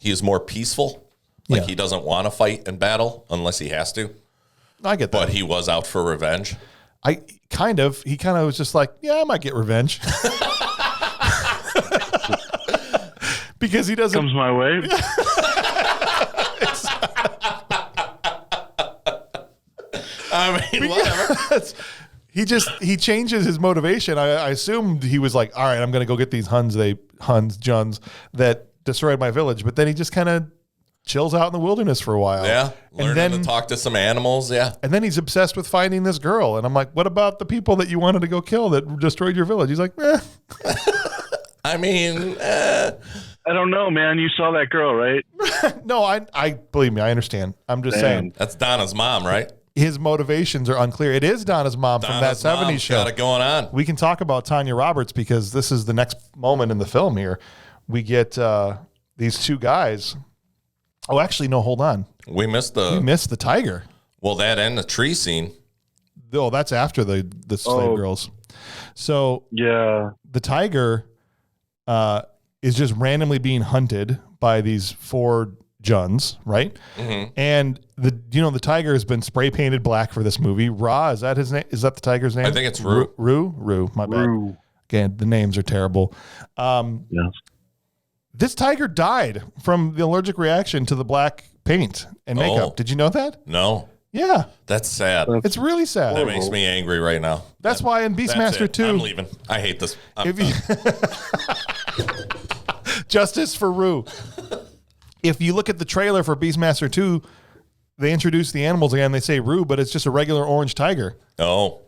he's more peaceful. Like he doesn't want to fight and battle unless he has to. I get that. But he was out for revenge. He kind of was just like, yeah, I might get revenge. Because he doesn't. Comes my way. I mean, whatever. He changes his motivation. I assumed he was like, all right, I'm going to go get these Juns that destroyed my village. But then he just kind of chills out in the wilderness for a while. Yeah. And Learning to talk to some animals. Yeah. And then he's obsessed with finding this girl. And I'm like, what about the people that you wanted to go kill that destroyed your village? He's like, eh. I mean, I don't know, man. You saw that girl, right? No, I believe me, I understand. I'm just saying that's Donna's mom, right? his motivations are unclear. It is Donna's mom from that 70s show. Got it going on. We can talk about Tanya Roberts because this is the next moment in the film here. We get these two guys. Oh, actually, no, hold on. We missed the tiger. Well, that and the tree scene. Oh, that's after the slave girls. So Yeah. the tiger is just randomly being hunted by these four Juns, right? Mm-hmm. And the tiger has been spray painted black for this movie. Ra, is that his name? Is that the tiger's name? I think it's Rue. Rue, my bad. Rue. Again, the names are terrible. Yes. This tiger died from the allergic reaction to the black paint and makeup. Oh. Did you know that? No, Yeah. that's sad. It's really sad. That makes me angry right now. That's why in That's Beastmaster it. 2, I'm leaving. I hate this. if you justice for Rue. If you look at the trailer for Beastmaster 2, they introduce the animals again. They say Rue, but it's just a regular orange tiger. Oh,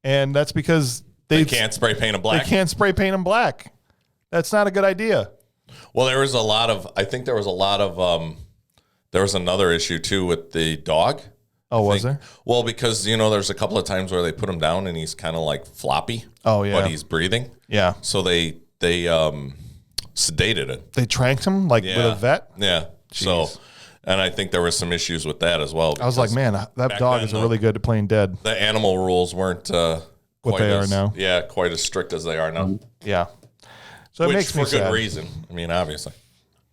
And that's because they can't spray paint them black. They can't spray paint them black. That's not a good idea. Well, there was a lot of. I think there was a lot of. There was another issue too with the dog. Oh, was there? Well, because there's a couple of times where they put him down and he's kind of like floppy. Oh, yeah. But he's breathing. Yeah. So they sedated it. They tranked him with a vet? Yeah. So, and I think there was some issues with that as well. I was like, man, that dog is really good at playing dead. The animal rules weren't What they are now. Yeah, quite as strict as they are now. Yeah. So it makes me for good sad. reason. I mean, obviously.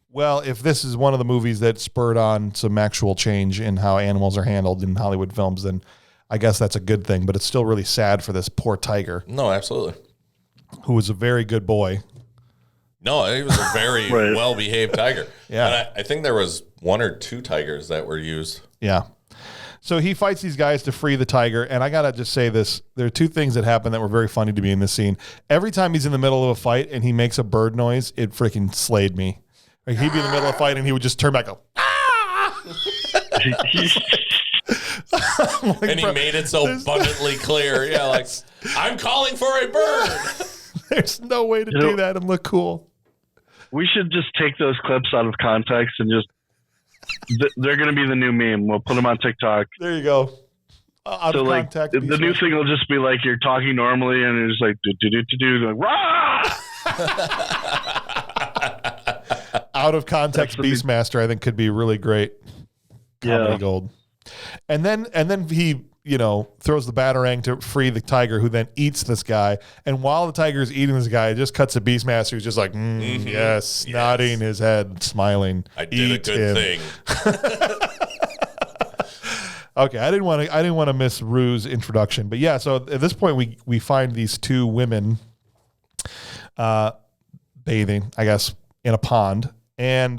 Well, if this is one of the movies that spurred on some actual change in how animals are handled in Hollywood films, then I guess that's a good thing. But it's still really sad for this poor tiger, No, absolutely. who was a very good boy. No, he was a very Right. well-behaved tiger. Yeah. And I think there was 1 or 2 tigers that were used. Yeah. So he fights these guys to free the tiger. And I got to just say this. There are 2 things that happen that were very funny to me in this scene. Every time he's in the middle of a fight and he makes a bird noise, it freaking slayed me. Like he'd be in the middle of a fight and he would just turn back and go, ah! Like, And he made it so abundantly clear. Yeah, like, I'm calling for a bird. There's no way to do that and look cool. We should just take those clips out of context and just they're going to be the new meme. We'll put them on TikTok. There you go. Out So of like contact. the new thing will just be like you're talking normally and it's like do like rah! Out of context Beastmaster, I think could be really great. Comedy gold. And then he, throws the batarang to free the tiger, who then eats this guy. And while the tiger is eating this guy, it just cuts to Beastmaster, who's just like, yes, nodding his head, smiling. I did a good thing. Okay, I didn't want to miss Rue's introduction, but yeah. So at this point, we find these 2 women bathing, I guess, in a pond, and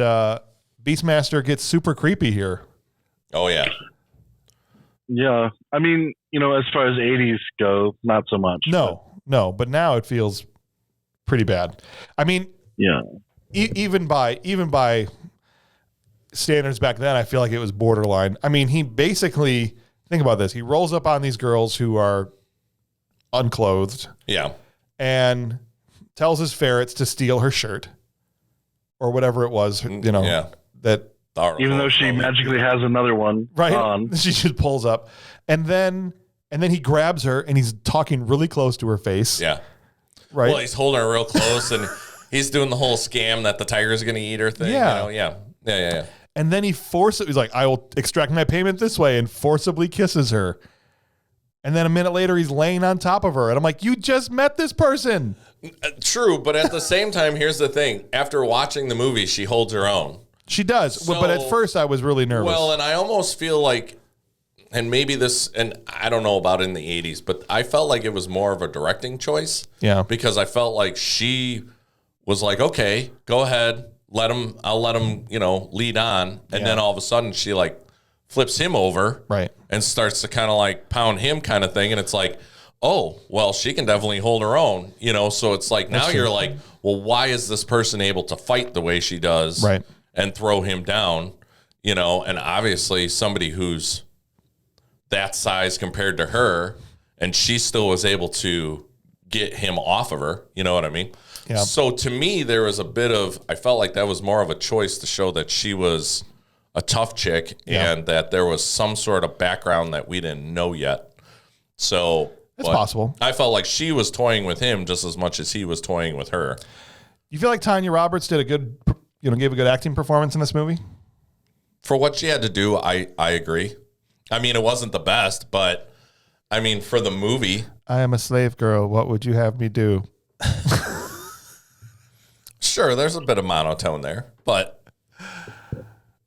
Beastmaster gets super creepy here. Oh, yeah. Yeah. I mean, as far as 80s go, not so much. No, but now it feels pretty bad. I mean, Yeah. even by standards back then, I feel like it was borderline. I mean, he basically, think about this. He rolls up on these girls who are unclothed Yeah. and tells his ferrets to steal her shirt or whatever it was, Yeah. that Even though she magically has another one right on. she just pulls up, and then he grabs her and he's talking really close to her face. Yeah. Right. Well, he's holding her real close and he's doing the whole scam that the tiger's going to eat her thing. Yeah. Yeah. And then he's like, I will extract my payment this way, and forcibly kisses her. And then a minute later, he's laying on top of her. And I'm like, you just met this person. True, but at the same time, here's the thing. After watching the movie, she holds her own. She does. But at first, I was really nervous. Well, and I almost feel like, and maybe this, and I don't know about in the 80s, but I felt like it was more of a directing choice. Yeah. Because I felt like she was like, okay, go ahead. I'll let him, lead on. And then all of a sudden she like flips him over. Right. And starts to kind of like pound him kind of thing. And it's like, oh, well, she can definitely hold her own, so it's like, now you're like, well, why is this person able to fight the way she does? Right. And throw him down, and obviously somebody who's that size compared to her, and she still was able to get him off of her. You know what I mean? Yeah. So to me, there was a bit of, I felt like that was more of a choice to show that she was a tough chick and that there was some sort of background that we didn't know yet. So it's possible. I felt like she was toying with him just as much as he was toying with her. You feel like Tanya Roberts did gave a good acting performance in this movie? For what she had to do, I agree. I mean, it wasn't the best, but I mean, for the movie. I am a slave girl. What would you have me do? Sure, there's a bit of monotone there, but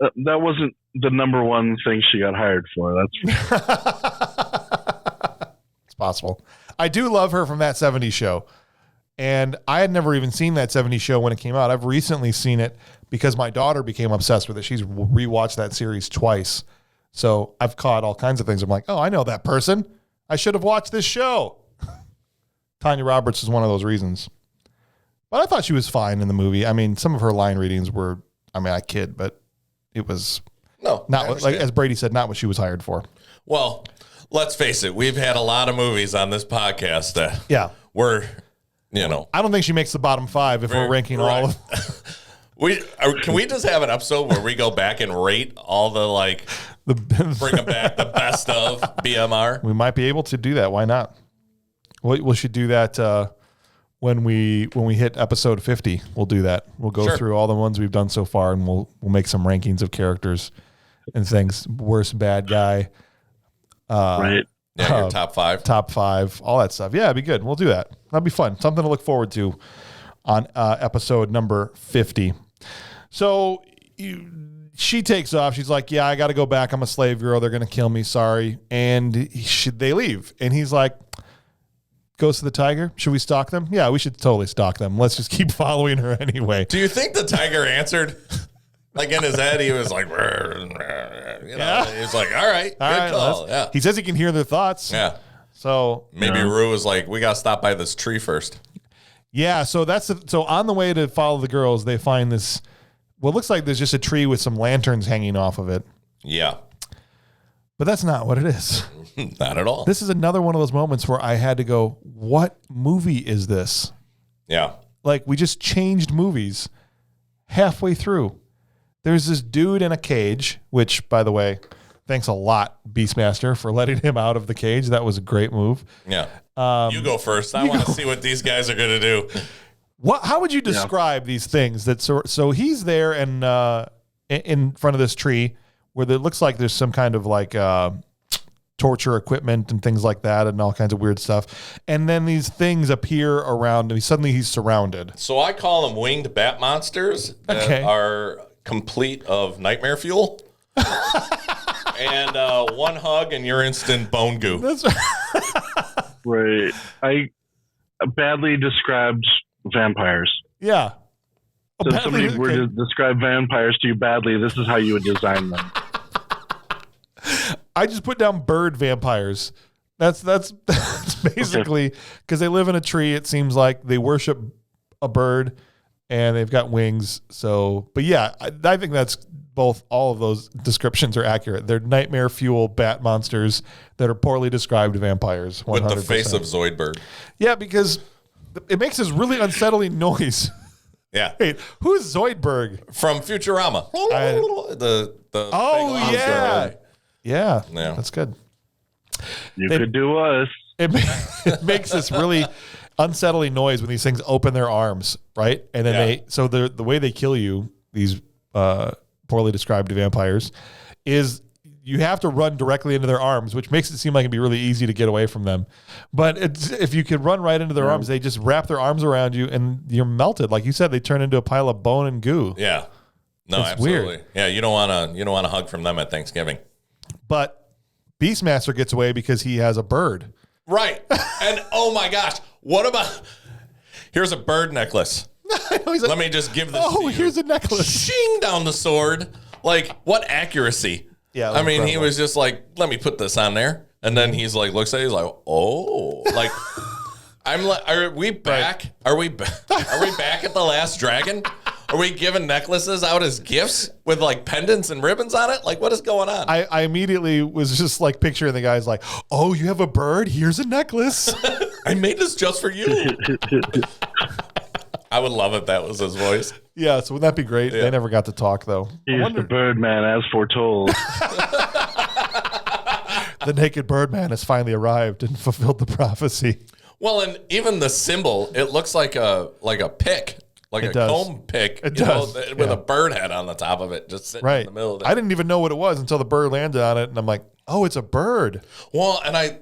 that wasn't the number one thing she got hired for. That's It's possible. I do love her from that 70s show. And I had never even seen that 70s show when it came out. I've recently seen it because my daughter became obsessed with it. She's rewatched that series twice. So I've caught all kinds of things. I'm like, oh, I know that person. I should have watched this show. Tanya Roberts is one of those reasons. But I thought she was fine in the movie. I mean, some of her line readings were, I kid, but it was not like, as Brady said, not what she was hired for. Well, let's face it. We've had a lot of movies on this podcast that were, I don't think she makes the bottom 5 if we're ranking all of Can we just have an episode where we go back and rate all bring them back the best of BMR? We might be able to do that. Why not? We should do that when we hit episode 50. We'll do that. We'll go through all the ones we've done so far, and we'll make some rankings of characters and things. Worst bad guy. right. Yeah, your top 5. Top 5, all that stuff. Yeah, it'd be good. We'll do that. That'd be fun. Something to look forward to on episode number 50. So she takes off. She's like, yeah, I got to go back. I'm a slave girl. They're going to kill me. Sorry. And they leave. And he's like, goes to the tiger. Should we stalk them? Yeah, we should totally stalk them. Let's just keep following her anyway. Do you think the tiger answered? Like in his head, he was like, he was like, all right, good call. Yeah. He says he can hear their thoughts. Yeah. So maybe Rue was like, we got to stop by this tree first. Yeah. So so on the way to follow the girls, they find this, well, it looks like there's just a tree with some lanterns hanging off of it. Yeah. But that's not what it is. Not at all. This is another one of those moments where I had to go, what movie is this? Yeah. Like, we just changed movies halfway through. There's this dude in a cage, which, by the way, thanks a lot, Beastmaster, for letting him out of the cage. That was a great move. Yeah. You go first. I want to see what these guys are going to do. How would you describe these things? So he's there and in front of this tree where it looks like there's some kind of like torture equipment and things like that and all kinds of weird stuff. And then these things appear around him. Suddenly he's surrounded. So I call them winged bat monsters that are complete of nightmare fuel. And one hug and you're instant bone goo. That's right. I badly described vampires. Yeah. So if somebody were to describe vampires to you badly, this is how you would design them. I just put down bird vampires. That's basically because they live in a tree. It seems like they worship a bird and they've got wings. So, but yeah, I think that's all of those descriptions are accurate. They're nightmare fuel bat monsters that are poorly described vampires. 100%. With the face of Zoidberg. Yeah, because it makes this really unsettling noise. Yeah. Wait, who's Zoidberg? From Futurama. Yeah, that's good. You could do us. It makes this really unsettling noise when these things open their arms, right? And then the way they kill you, these poorly described vampires, is you have to run directly into their arms, which makes it seem like it'd be really easy to get away from them. But if you could run right into their arms, they just wrap their arms around you and you're melted. Like you said, they turn into a pile of bone and goo. Yeah. No, it's absolutely. Weird. Yeah, you don't want a hug from them at Thanksgiving. But Beastmaster gets away because he has a bird. Right. And oh my gosh, what about here's a bird necklace. Let me just give this to you. Here's a necklace. Shing down the sword. Like, what accuracy. Yeah. I mean, he was just like, let me put this on there. And then he's like, looks at it, he's like, oh. Like, I'm like, are we back? Right. Are we back at the Last Dragon? Are we giving necklaces out as gifts with like pendants and ribbons on it? Like, what is going on? I immediately was just like picturing the guy's like, oh, you have a bird? Here's a necklace. I made this just for you. I would love it. That was his voice. Yeah. So wouldn't that be great? Yeah. They never got to talk though. He's the Birdman as foretold. The Naked Birdman has finally arrived and fulfilled the prophecy. Well, and even the symbol, it looks like a pick. Like a comb pick, with a bird head on the top of it, just sitting in the middle of it. I didn't even know what it was until the bird landed on it, and I'm like, oh, it's a bird. Well, and I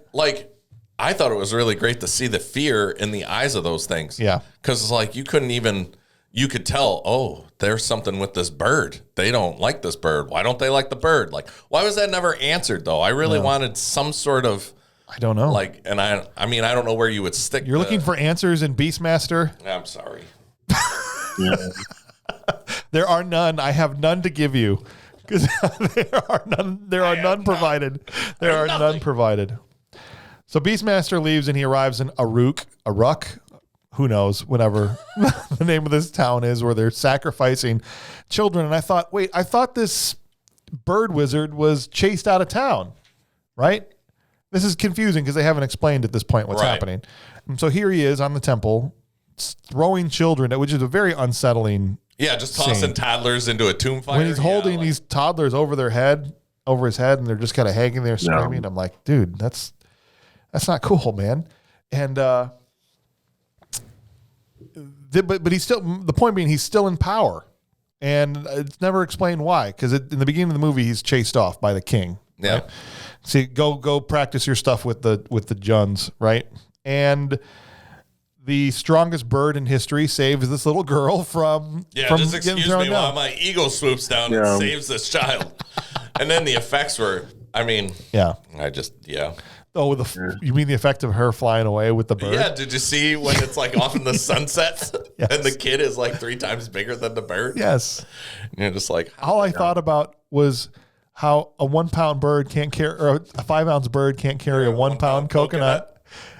thought it was really great to see the fear in the eyes of those things. Yeah. Because, like, you couldn't even you could tell, oh, there's something with this bird. They don't like this bird. Why don't they like the bird? Like, why was that never answered, though? I really wanted some sort of... I don't know. Like, and I mean, I don't know where you would stick. You're looking for answers in Beastmaster? I'm sorry. There are none. I have none to give you. Because there are none. There are none provided. There are none provided. So Beastmaster leaves and he arrives in Aruk, who knows, whatever the name of this town is, where they're sacrificing children. And I thought, wait, I thought this bird wizard was chased out of town, right? This is confusing because they haven't explained at this point what's happening. And so here he is on the temple, throwing children, which is a very unsettling. Yeah, just tossing toddlers into a tomb fire. When he's holding these toddlers over his head, and they're just kind of hanging there screaming. I'm like, dude, that's not cool, man. And but he's still, the point being, he's still in power, and it's never explained why. Because in the beginning of the movie, he's chased off by the king. Yeah. Right? See, go practice your stuff with the Juns, right? And the strongest bird in history saves this little girl from just excuse me down. while my eagle swoops down and saves this child. And then the effects were, I mean, Oh, you mean the effect of her flying away with the bird? Yeah, did you see when it's like off in the sunset and the kid is like 3 times bigger than the bird? Yes. And you're just like, all I thought about was how a 1 pound bird can't carry, or a 5 ounce bird can't carry a 1 pound coconut.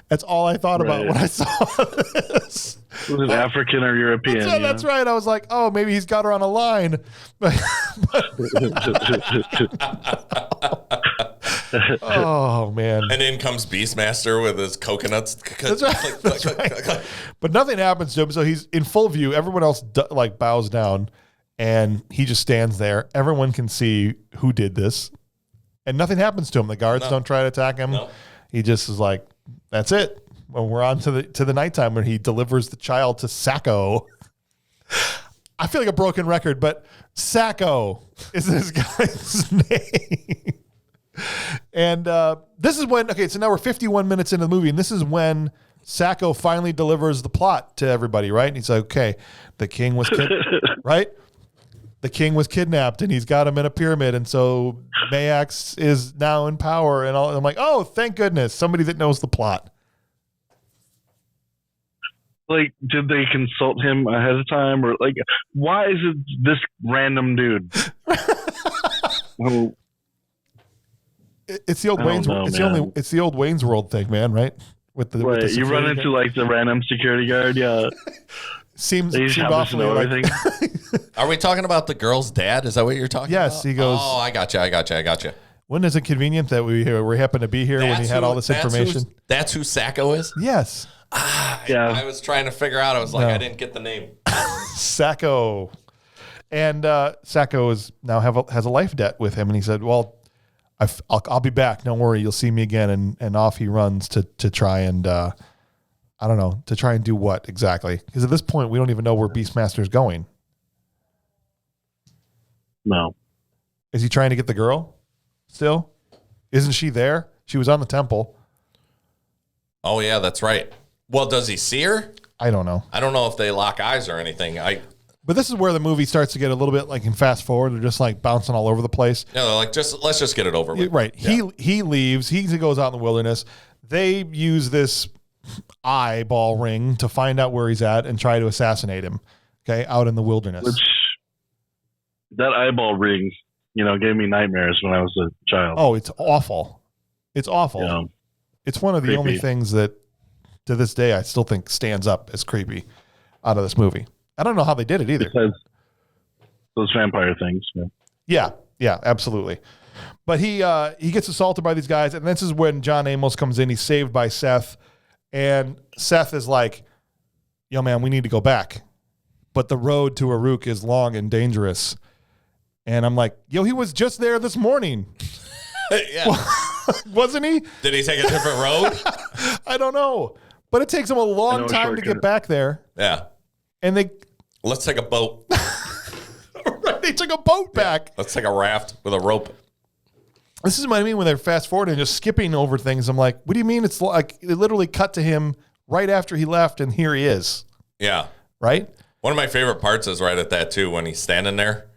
That's all I thought about when I saw this. Was it African or European? That's right. I was like, oh, maybe he's got her on a line. Oh, man. And in comes Beastmaster with his coconuts. That's right. That's right. But nothing happens to him. So he's in full view. Everyone else bows down, and he just stands there. Everyone can see who did this, and nothing happens to him. The guards don't try to attack him. No. He just is like, that's it. Well, we're on to the nighttime when he delivers the child to Sacco. I feel like a broken record, but Sacco is this guy's name. And this is when, so now we're 51 minutes into the movie, and this is when Sacco finally delivers the plot to everybody, right? And he's like, okay, the king was right? The king was kidnapped, and he's got him in a pyramid, and so Mayax is now in power. And I'm like, oh, thank goodness, somebody that knows the plot. Like, did they consult him ahead of time, or like, why is it this random dude? It's the old Wayne's. It's the old Wayne's World thing, man. Right? With the you run into like the random security guard. Yeah. Seems awfully like. Are we talking about the girl's dad? Is that what you're talking about? Yes, he goes. Oh, I got you. When is it convenient that we happen to be here when he had all this information? That's who Sacco is? Yes. I was trying to figure out. I was like, I didn't get the name. Sacco. And Sacco has a life debt with him, and he said, well, I'll be back. Don't worry. You'll see me again. And off he runs to try and, I don't know, to try and do what exactly? Because at this point, we don't even know where Beastmaster's going. No. Is he trying to get the girl still? Isn't she there? She was on the temple. Oh, yeah, that's right. Well, does he see her? I don't know. I don't know if they lock eyes or anything. But this is where the movie starts to get a little bit like in fast forward. They're just like bouncing all over the place. Yeah, they're like, let's just get it over with. Right. Yeah. He leaves. He goes out in the wilderness. They use this eyeball ring to find out where he's at and try to assassinate him. Okay, out in the wilderness. Which that eyeball ring, gave me nightmares when I was a child. Oh, it's awful. It's awful. Yeah. It's one of the only things that, to this day, I still think stands up as creepy out of this movie. I don't know how they did it either. Besides those vampire things. Yeah, absolutely. But he gets assaulted by these guys, and this is when John Amos comes in. He's saved by Seth, and Seth is like, yo, man, we need to go back. But the road to Aruk is long and dangerous. And I'm like, yo, he was just there this morning. Yeah. Wasn't he? Did he take a different road? I don't know. But it takes him a long time to get back there. Yeah. And let's take a boat. Right, they took a boat back. Let's take a raft with a rope. This is what I mean when they're fast forwarding and just skipping over things. I'm like, what do you mean? It's like it literally cut to him right after he left, and here he is. Yeah. Right? One of my favorite parts is right at that too, when he's standing there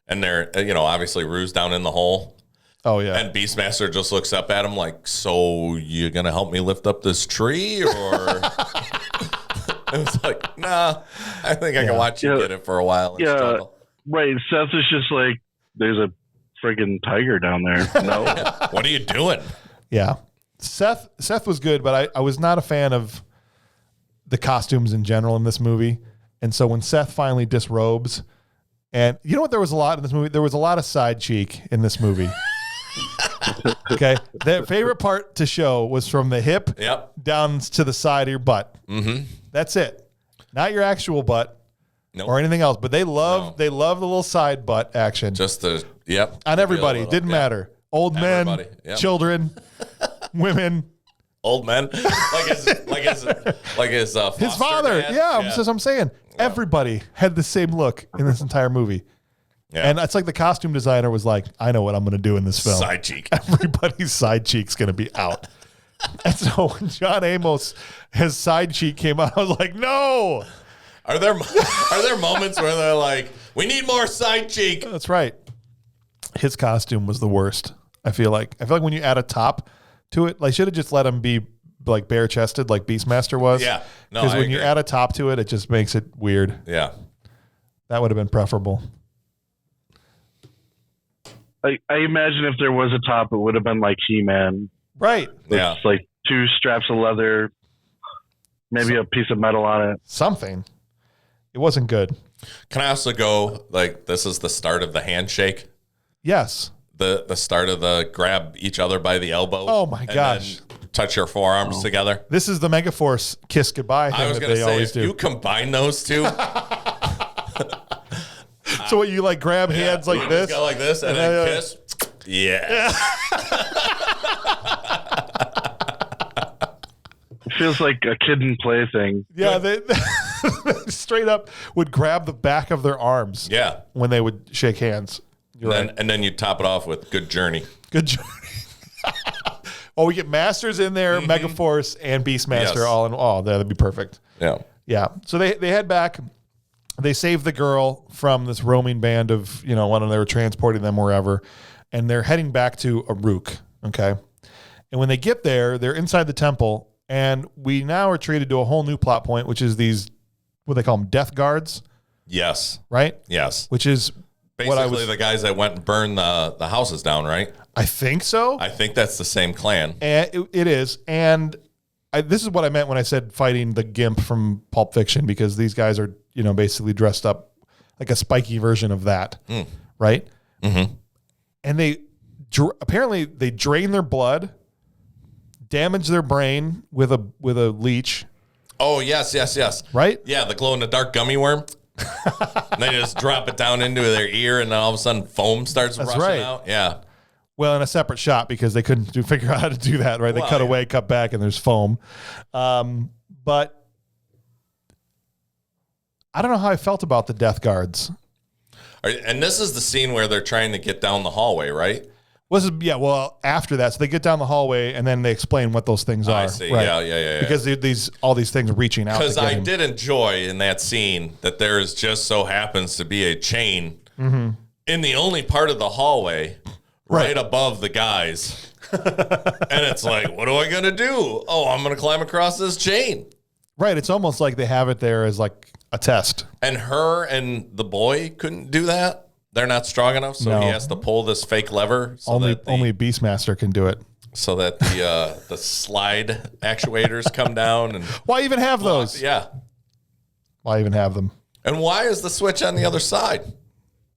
and they're, obviously Rue's down in the hole. Oh yeah. And Beastmaster just looks up at him like, so you going to help me lift up this tree? Or it was like, nah, I think I can watch you get it for a while and struggle. Right. Seth is just like, there's a friggin' tiger down there. No. What are you doing? Yeah. Seth was good, but I was not a fan of the costumes in general in this movie. And so when Seth finally disrobes, and you know what, there was a lot in this movie? There was a lot of side cheek in this movie. Okay. The favorite part to show was from the hip down to the side of your butt. Mm-hmm. That's it. Not your actual butt or anything else, but they love the little side butt action. Just on everybody. Didn't matter. Old men, children, women. Old men, like his father. Dad. Yeah, that's what I'm saying. Everybody had the same look in this entire movie. Yeah. And it's like the costume designer was like, I know what I'm going to do in this film. Side cheek. Everybody's side cheek's going to be out. And so when John Amos, his side cheek came out, I was like, no. Are there moments where they're like, we need more side cheek? That's right. His costume was the worst. I feel like when you add a top to it, like, should have just let him be like bare chested like Beastmaster was. Yeah. No, because when you add a top to it, it just makes it weird. Yeah. That would have been preferable. I imagine if there was a top, it would have been like He-Man. Right. Yeah. It's like 2 straps of leather, maybe a piece of metal on it. Something. It wasn't good. Can I also go, like, this is the start of the handshake? Yes. The start of the grab each other by the elbow. Oh, my gosh. Touch your forearms together. This is the Megaforce kiss goodbye thing that they always do. You combine those two. So what, you like grab hands like this? Go like this and then kiss? Yeah. It feels like a kid and play thing. Yeah, they straight up would grab the back of their arms. Yeah. When they would shake hands. And then you top it off with Good Journey. Good Journey. Oh, we get Masters in there, Megaforce, and Beastmaster all in all. That'd be perfect. Yeah. Yeah. So they head back. They save the girl from this roaming band of, when they were transporting them wherever. And they're heading back to Aruk. Okay. And when they get there, they're inside the temple. And we now are treated to a whole new plot point, which is these, what they call them, death guards. Yes. Right? Yes. Which is basically the guys that went and burned the houses down, right? I think so. I think that's the same clan. And it is. And this is what I meant when I said fighting the Gimp from Pulp Fiction, because these guys are, basically dressed up like a spiky version of that. Right? Mm-hmm. And apparently they drain their blood, damage their brain with a leech. Oh, yes. Right? Yeah, the glow-in-the-dark gummy worm. And they just drop it down into their ear, and then all of a sudden foam starts rushing out. Yeah. Well, in a separate shot, because they couldn't figure out how to do that, right? They cut away, cut back, and there's foam. But I don't know how I felt about the death guards. And this is the scene where they're trying to get down the hallway, right? Well, after that, so they get down the hallway and then they explain what those things are. I see. Right? Yeah. Because all these things reaching out. Because I did enjoy in that scene that there is just so happens to be a chain in the only part of the hallway right above the guys. And it's like, what am I going to do? Oh, I'm going to climb across this chain. Right. It's almost like they have it there as like a test. And her and the boy couldn't do that. They're not strong enough, so he has to pull this fake lever. So only Beastmaster can do it. So that the slide actuators come down. And why even have those? Yeah. Why even have them? And why is the switch on the other side?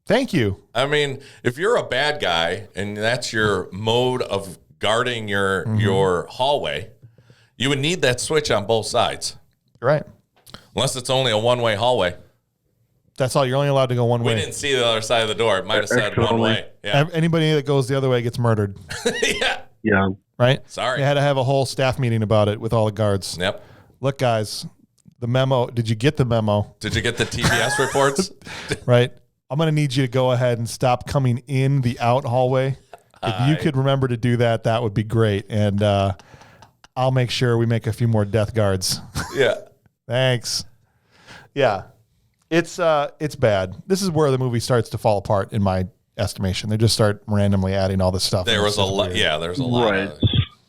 Thank you. I mean, if you're a bad guy and that's your mode of guarding your hallway, you would need that switch on both sides. Right. Unless it's only a one-way hallway. That's all. You're only allowed to go one way. We didn't see the other side of the door. It might have said one way. Yeah. Anybody that goes the other way gets murdered. Yeah. Right? Sorry. They had to have a whole staff meeting about it with all the guards. Yep. Look, guys, the memo. Did you get the memo? Did you get the TBS reports? Right. I'm going to need you to go ahead and stop coming in the out hallway. If you could remember to do that, that would be great. And I'll make sure we make a few more death guards. Yeah. Thanks. Yeah. It's bad. This is where the movie starts to fall apart in my estimation. They just start randomly adding all this stuff. There was a lot. Yeah, there's a lot. Right.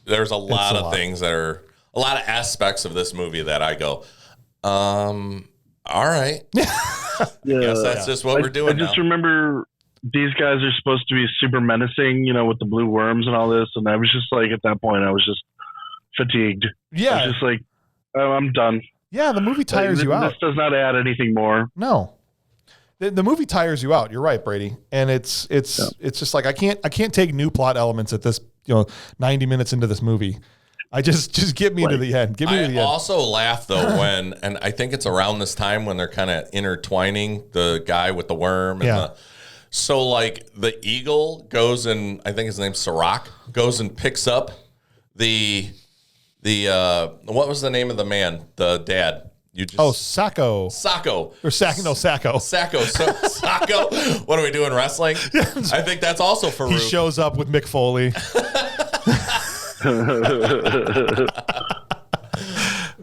There's a lot of things that are a lot of aspects of this movie that I go, all right. Yeah, Guess that's just what we're doing. I just now. remember these guys are supposed to be super menacing, with the blue worms and all this, and I was just like, at that point, I was just fatigued. Yeah. I was just like, oh, I'm done. Yeah, the movie tires you out. This does not add anything more. No. The movie tires you out. You're right, Brady. And it's just like I can't take new plot elements at this, 90 minutes into this movie. I just get me to the end. Get me to the end. I also laugh though when, and I think it's around this time when they're kind of intertwining the guy with the worm. And so like the eagle goes and I think his name's Sirach goes and picks up the what was the name of the man? The dad. You just Sacco. Or Sacco. No, Sacco. Sacco. So Sacco. What are we doing? Wrestling? I think that's also Farouk. He shows up with Mick Foley.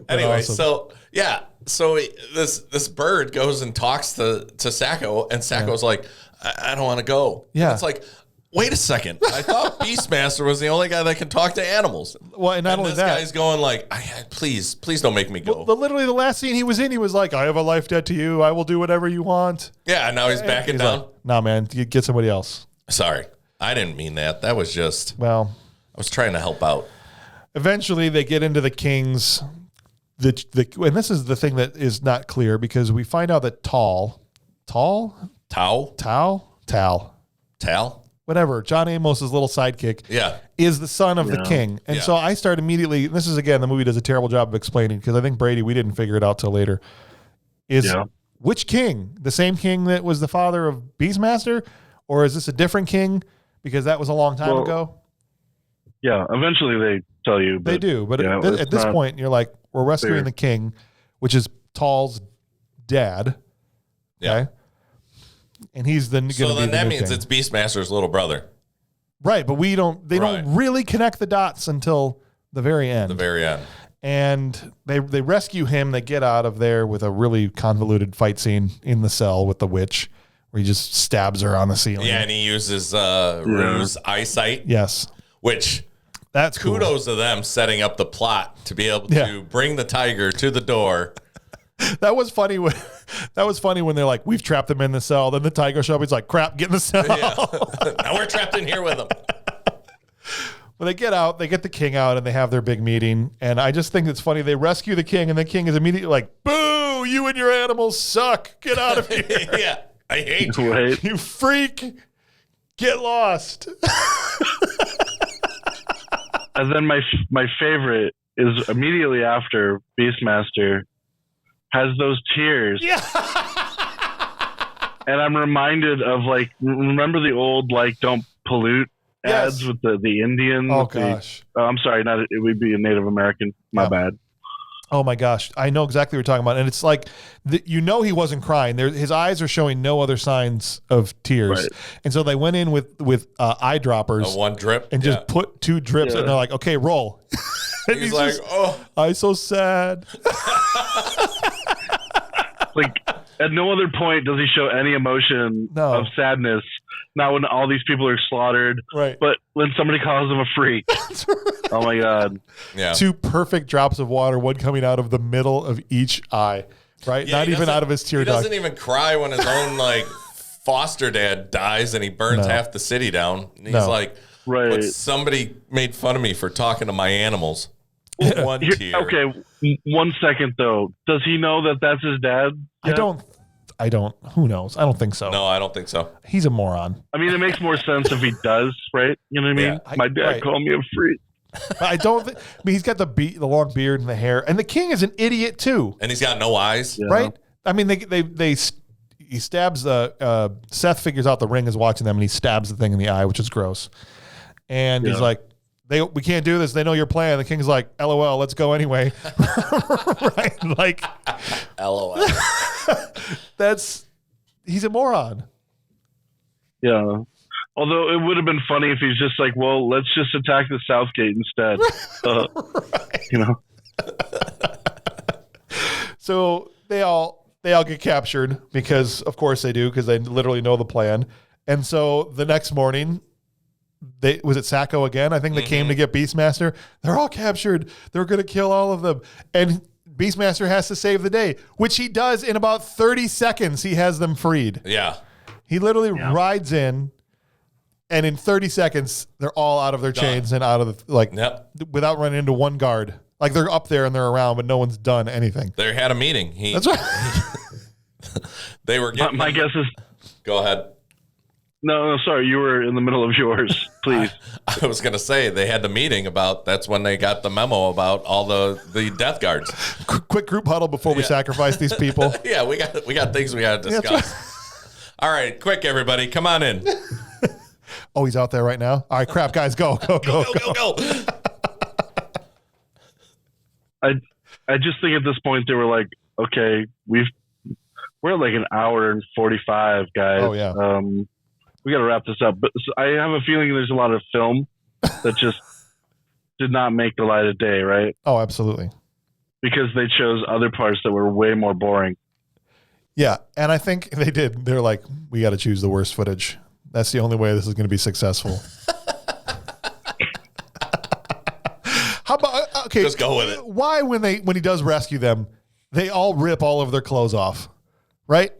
Anyway, awesome. so this bird goes and talks to Sacco, and Sacco's like, I don't want to go. Yeah. And it's like, wait a second. I thought Beastmaster was the only guy that can talk to animals. Well, and not only this that, guy's going like, please don't make me go. literally the last scene he was in, he was like, I have a life debt to you. I will do whatever you want. Yeah, and now he's backing He's down. like, nah, man, you get somebody else. Sorry, I didn't mean that. That was just, Well, I was trying to help out. eventually they get into the king's, and this is the thing that is not clear because we find out that Tal, whatever, John Amos's little sidekick, is the son of the king. And so I start immediately, and this is, again, the movie does a terrible job of explaining because I think, Brady, we didn't figure it out till later, which king? The same king that was the father of Beastmaster? Or is this a different king? Because that was a long time ago. Yeah, eventually they tell you. They do, but at this point, you're like, we're rescuing the king, which is Tal's dad. Okay? And he's the So then that means it's Beastmaster's little brother. Right, but they don't really connect the dots until the very end. And they rescue him. They get out of there with a really convoluted fight scene in the cell with the witch, where he just stabs her on the ceiling. Yeah, and he uses Rue's eyesight. Yes, which that's kudos to them setting up the plot to be able to bring the tiger to the door. That was funny when they're like, we've trapped him in the cell. Then the tiger shows up. He's like, crap, get in the cell. Yeah. Now we're trapped in here with him. Well, they get out, they get the king out, and they have their big meeting. And I just think it's funny. They rescue the king, and the king is immediately like, boo, you and your animals suck. Get out of here. Yeah, I hate you. Right. You freak. Get lost. And then my favorite is immediately after Beastmaster has those tears. Yeah. And I'm reminded of, like, remember the old, like, don't pollute ads with the Indian? Oh, gosh. I'm sorry, it would be a Native American. My bad. Oh, my gosh. I know exactly what you're talking about. And it's like, he wasn't crying. His eyes are showing no other signs of tears. Right. And so they went in with eyedroppers. One drip. And just put 2 drips. And they're like, okay, roll. And he's like, oh. I'm so sad. Like, at no other point does he show any emotion of sadness. Not when all these people are slaughtered, but when somebody calls him a freak. Right. Oh my God. Yeah. 2 perfect drops of water, one coming out of the middle of each eye, right? Yeah, Not even out of his tear duct. He doesn't even cry when his own foster dad dies and he burns half the city down. And he's like, but somebody made fun of me for talking to my animals. One tear. Okay, 1 second though. Does he know that that's his dad? Yet? I don't. Who knows? I don't think so. No, I don't think so. He's a moron. I mean, it makes more sense if he does, right? You know what I mean? Yeah. My dad called me a freak. I don't think. I mean, he's got the long beard and the hair, and the king is an idiot too. And he's got no eyes, right? I mean, he stabs Seth figures out the ring is watching them, and he stabs the thing in the eye, which is gross. And he's like, we can't do this. They know your plan. The king's like, LOL, let's go anyway. Right? Like, LOL. He's a moron. Yeah. Although it would have been funny if he's just like, well, let's just attack the South Gate instead. You know? So they all they all get captured because, of course, they do because they literally know the plan. And so the next morning, was it Sacco again? I think they came to get Beastmaster. They're all captured. They're going to kill all of them. And Beastmaster has to save the day, which he does in about 30 seconds. He has them freed. Yeah. He literally rides in, and in 30 seconds, they're all out of their chains and out of the, without running into one guard. Like, they're up there and they're around, but no one's done anything. They had a meeting. That's right. They were getting... My guess is... Go ahead. No, sorry. You were in the middle of yours. Please. I was going to say they had the meeting about... That's when they got the memo about all the death guards. Quick group huddle before we sacrifice these people. Yeah, we got things we got to discuss. Right. All right, quick, everybody. Come on in. Oh, he's out there right now? All right, crap, guys. Go. Go. I just think at this point they were like, okay, we're like an hour and 45, guys. Oh yeah. We got to wrap this up. But I have a feeling there's a lot of film that just did not make the light of day, right? Oh, absolutely. Because they chose other parts that were way more boring. Yeah, and I think they did. They're like, we got to choose the worst footage. That's the only way this is going to be successful. How about okay? Just go with it. Why, when he does rescue them, they all rip all of their clothes off, right?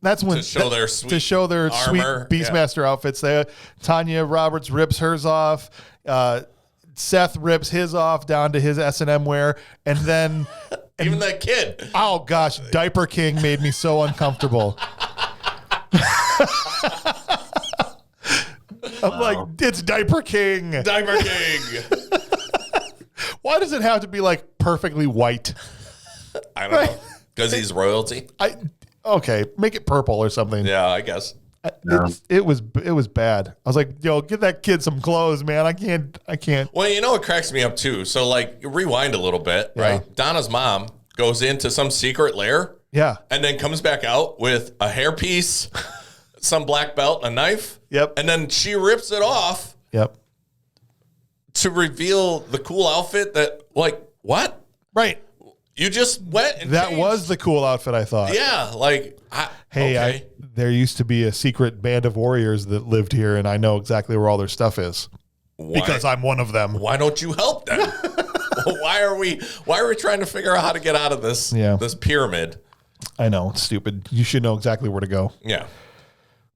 That's when to show their sweet armor, Beastmaster outfits. Tanya Roberts rips hers off. Seth rips his off down to his S&M wear, and then even that kid. Oh gosh, Diaper King made me so uncomfortable. I'm like, it's Diaper King. Diaper King. Why does it have to be like perfectly white? I don't know. Because he's royalty. Okay, make it purple or something. Yeah, I guess. It was bad. I was like, yo, get that kid some clothes, man. I can't. Well, you know what cracks me up too? So like rewind a little bit, right? Donna's mom goes into some secret lair. Yeah. And then comes back out with a hairpiece, some black belt, a knife. Yep. And then she rips it off. Yep. To reveal the cool outfit that, like, what? Right. You just went and that changed. Was the cool outfit, I thought. Yeah, like, there used to be a secret band of warriors that lived here, and I know exactly where all their stuff is. Why? Because I'm one of them. Why don't you help them? Why are we trying to figure out how to get out of this this pyramid? I know, it's stupid. You should know exactly where to go. Yeah.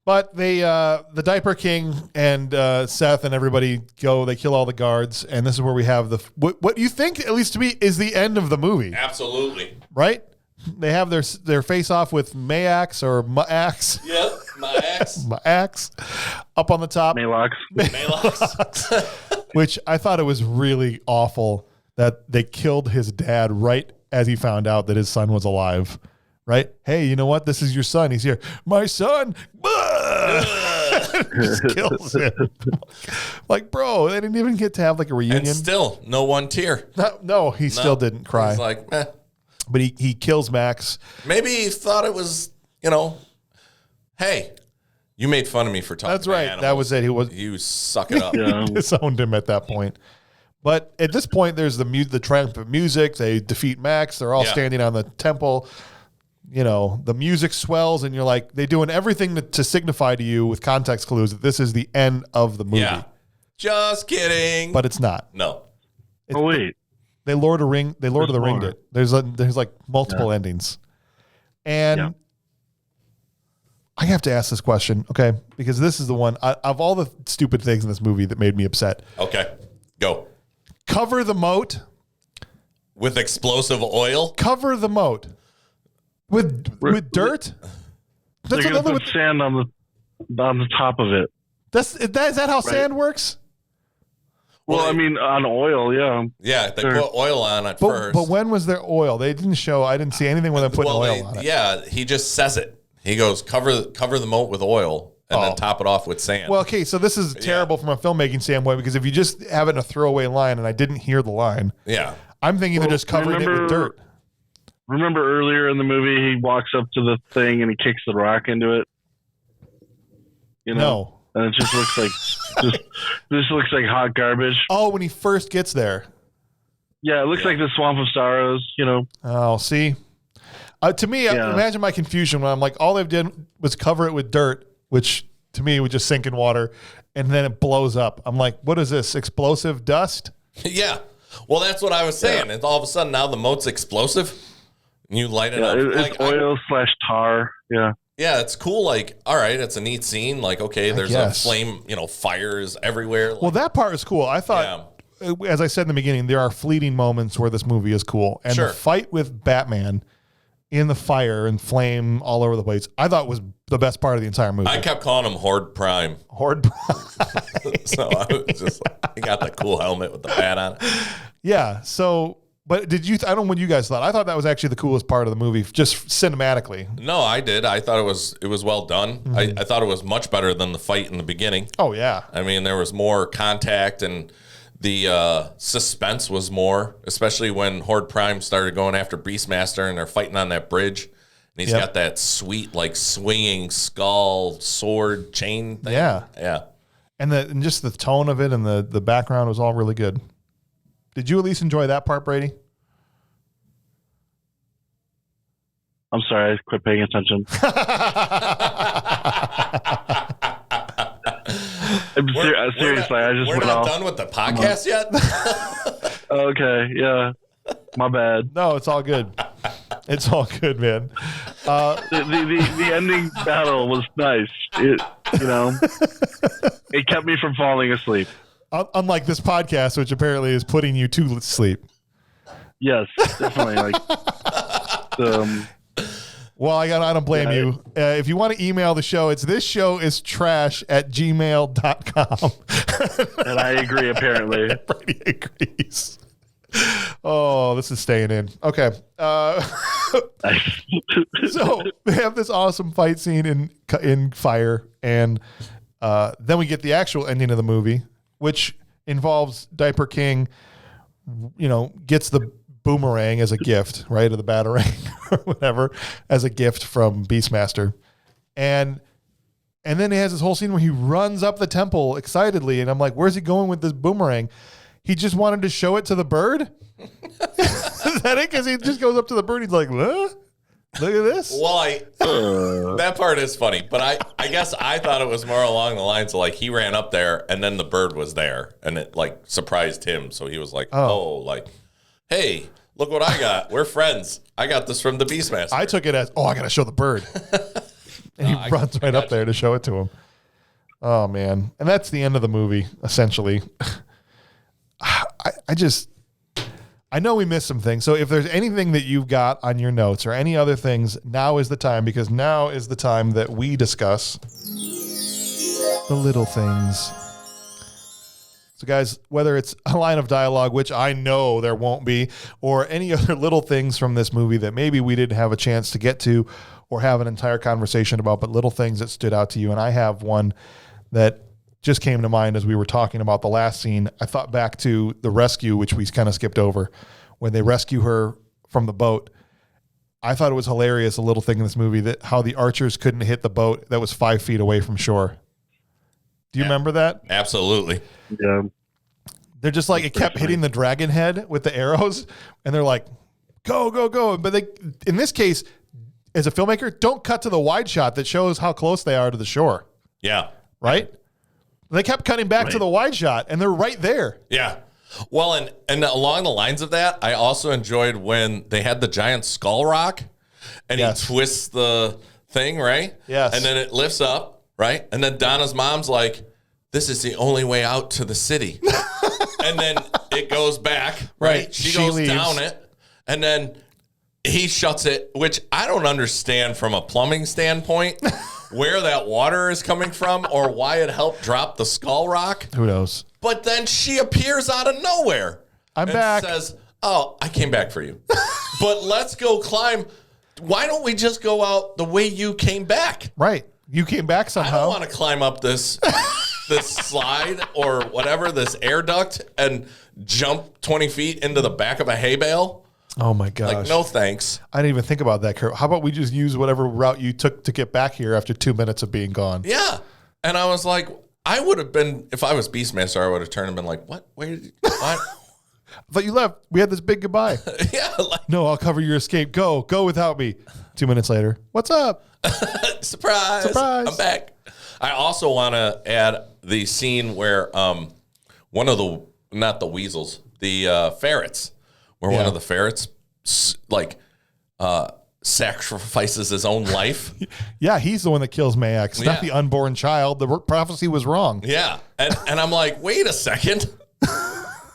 But they, the Diaper King and Seth and everybody go. They kill all the guards, and this is where we have what you think, at least to me, is the end of the movie. Absolutely. Right? They have their face off with Mayax or Maax. Yep, Maax. Maax up on the top. Malox. Which I thought it was really awful that they killed his dad right as he found out that his son was alive. Right? Hey, you know what? This is your son. He's here. My son. Just kills him. Like, bro, they didn't even get to have like a reunion. And still, no one tear. No, he still didn't cry. He's like, eh. But he kills Max. Maybe he thought it was, hey, you made fun of me for talking. That's right. Animals. That was it. He was suck it up. He disowned him at that point. But at this point, there's the triumph of music. They defeat Max. They're all standing on the temple. The music swells, and you're like, they're doing everything to signify to you with context clues that this is the end of the movie. Yeah. Just kidding. But it's not. No. Wait. They Lord of the Ringed it. There's like multiple endings. And I have to ask this question, okay? Because this is the one, of all the stupid things in this movie that made me upset. Okay. Go. Cover the moat. With explosive oil? Cover the moat. With dirt? They're going to put sand on the top of it. Is that how sand works? Well, I mean, on oil, yeah. Yeah, they put oil on it first. But when was there oil? They didn't show. I didn't see anything when they put oil on it. Yeah, he just says it. He goes, cover the moat with oil and then top it off with sand. Well, okay, so this is terrible from a filmmaking standpoint because if you just have it in a throwaway line and I didn't hear the line, I'm thinking they're just covering it with dirt. Remember earlier in the movie, he walks up to the thing and he kicks the rock into it? No. And it just looks like this looks like hot garbage. Oh, when he first gets there. Yeah, it looks like the Swamp of Sorrows, Oh, see? To me, imagine my confusion when I'm like, all they've done was cover it with dirt, which to me would just sink in water, and then it blows up. I'm like, what is this, explosive dust? Yeah. Well, that's what I was saying. And all of a sudden now the moat's explosive. And you light it up. It's oil/tar. Yeah. Yeah, it's cool. Like, all right, it's a neat scene. Like, okay, there's a flame, fires everywhere. Like, well, that part is cool. I thought, as I said in the beginning, there are fleeting moments where this movie is cool. And the fight with Batman in the fire and flame all over the place, I thought was the best part of the entire movie. I kept calling him Horde Prime. Horde Prime. So I was just like, he got the cool helmet with the bat on it. Yeah. So, but did you, I don't know what you guys thought. I thought that was actually the coolest part of the movie, just cinematically. No, I did. I thought it was well done. Mm-hmm. I thought it was much better than the fight in the beginning. Oh, yeah. I mean, there was more contact and the suspense was more, especially when Horde Prime started going after Beastmaster and they're fighting on that bridge. And he's got that sweet, like, swinging skull, sword, chain thing. Yeah. Yeah. And just the tone of it and the background was all really good. Did you at least enjoy that part, Brady? I'm sorry, I quit paying attention. Seriously, I just we're went not off. done with the podcast yet? Okay, yeah. My bad. No, it's all good. It's all good, man. The ending battle was nice. It kept me from falling asleep. Unlike this podcast, which apparently is putting you to sleep. Yes, definitely. Well, I don't blame you. If you want to email the show, it's thisshowis trash@gmail.com. And I agree, apparently. Brady agrees. Oh, this is staying in. Okay. So they have this awesome fight scene in fire, and then we get the actual ending of the movie, which involves Diaper King, gets the boomerang as a gift, right? Or the batarang or whatever, as a gift from Beastmaster. And then he has this whole scene where he runs up the temple excitedly, and I'm like, where's he going with this boomerang? He just wanted to show it to the bird? Is that it? Because he just goes up to the bird, he's like, huh? Look at this. Well, that part is funny, but I guess I thought it was more along the lines of, like, he ran up there and then the bird was there and it, like, surprised him. So he was like, hey, look what I got. We're friends. I got this from the Beastmaster. I took it as, I got to show the bird. And he runs right up there to show it to him. Oh, man. And that's the end of the movie, essentially. I know we missed some things. So if there's anything that you've got on your notes or any other things, now is the time, because now is the time that we discuss the little things. So guys, whether it's a line of dialogue, which I know there won't be, or any other little things from this movie that maybe we didn't have a chance to get to or have an entire conversation about, but little things that stood out to you. And I have one that just came to mind as we were talking about the last scene. I thought back to the rescue, which we kind of skipped over, when they rescue her from the boat. I thought it was hilarious, a little thing in this movie, that how the archers couldn't hit the boat that was 5 feet away from shore. Do you remember that? Absolutely. Yeah. They're just like, it kept hitting the dragon head with the arrows, and they're like, go, go, go. But they, in this case, as a filmmaker, don't cut to the wide shot that shows how close they are to the shore. Yeah. Right? They kept cutting back to the wide shot, and they're right there. Yeah. Well, and along the lines of that, I also enjoyed when they had the giant skull rock, and he twists the thing, right? Yes. And then it lifts up, right? And then Donna's mom's like, this is the only way out to the city. And then it goes back, right? She goes leaves down it, and then he shuts it, which I don't understand from a plumbing standpoint where that water is coming from or why it helped drop the skull rock. Who knows? But then she appears out of nowhere. I'm back. Says, oh, I came back for you. But let's go climb. Why don't we just go out the way you came back? Right. You came back somehow. I don't want to climb up this slide or whatever, this air duct, and jump 20 feet into the back of a hay bale. Oh, my gosh. Like, no thanks. I didn't even think about that, Kurt. How about we just use whatever route you took to get back here after 2 minutes of being gone? Yeah. And I was like, I would have been, if I was Beastmaster, I would have turned and been like, what? Where did you, what? I thought you left. We had this big goodbye. Yeah. Like, No, I'll cover your escape. Go without me. 2 minutes later. What's up? Surprise. I'm back. I also want to add the scene where one of the, not the weasels, the ferrets, where one of the ferrets sacrifices his own life. Yeah, he's the one that kills Mayax. It's not the unborn child. The prophecy was wrong. Yeah. And I'm like, wait a second.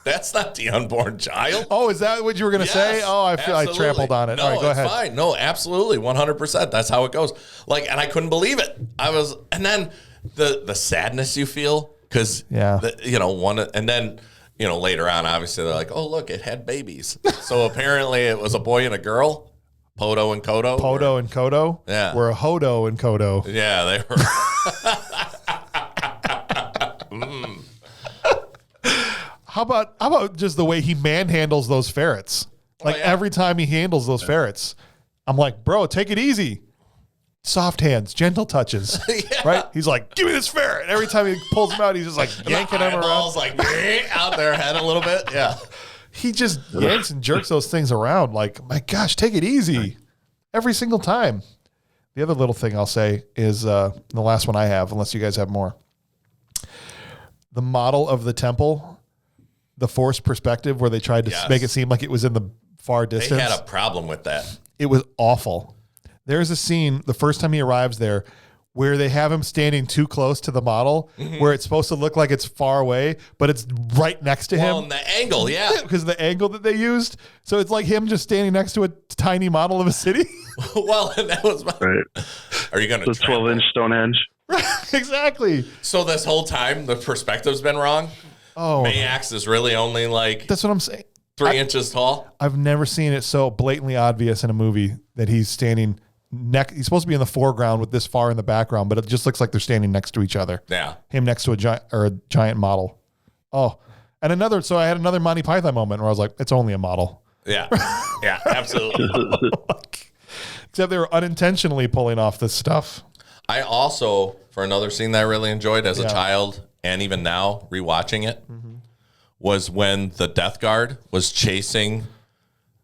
That's not the unborn child. Oh, is that what you were going to say? Oh, I feel absolutely. I trampled on it. No, all right, go ahead. Fine. No, absolutely. 100%. That's how it goes. Like, and I couldn't believe it. And then the sadness you feel because, and then, later on, obviously they're like, oh, look, it had babies. So apparently it was a boy and a girl, Podo and Kodo. Podo and Kodo? Yeah. We're a Hodo and Kodo. Yeah, they were. How about just the way he manhandles those ferrets? Like every time he handles those ferrets, I'm like, bro, take it easy. Soft hands, gentle touches. Right? He's like, give me this ferret. Every time he pulls him out, he's just like yanking him around. Like out their head a little bit. Yeah. He just yanks and jerks those things around. Like, my gosh, take it easy. Every single time. The other little thing I'll say is the last one I have, unless you guys have more. The model of the temple, the forced perspective where they tried to make it seem like it was in the far distance. They had a problem with that. It was awful. There's a scene the first time he arrives there where they have him standing too close to the model, where it's supposed to look like it's far away, but it's right next to him. Well, and the angle, yeah. Because of the angle that they used. So it's like him just standing next to a tiny model of a city. Well, and that was my... Right. Are you going to... The 12-inch Stonehenge. Exactly. So this whole time, the perspective's been wrong? Oh. Mayax is really only like... That's what I'm saying. 3 inches tall? I've never seen it so blatantly obvious in a movie that he's standing... He's supposed to be in the foreground with this far in the background, but it just looks like they're standing next to each other. Yeah. Him next to a giant model. Oh, and so I had another Monty Python moment where I was like, it's only a model. Yeah. Yeah, absolutely. Except they were unintentionally pulling off this stuff. I also, for another scene that I really enjoyed as a child and even now rewatching it, was when the Death Guard was chasing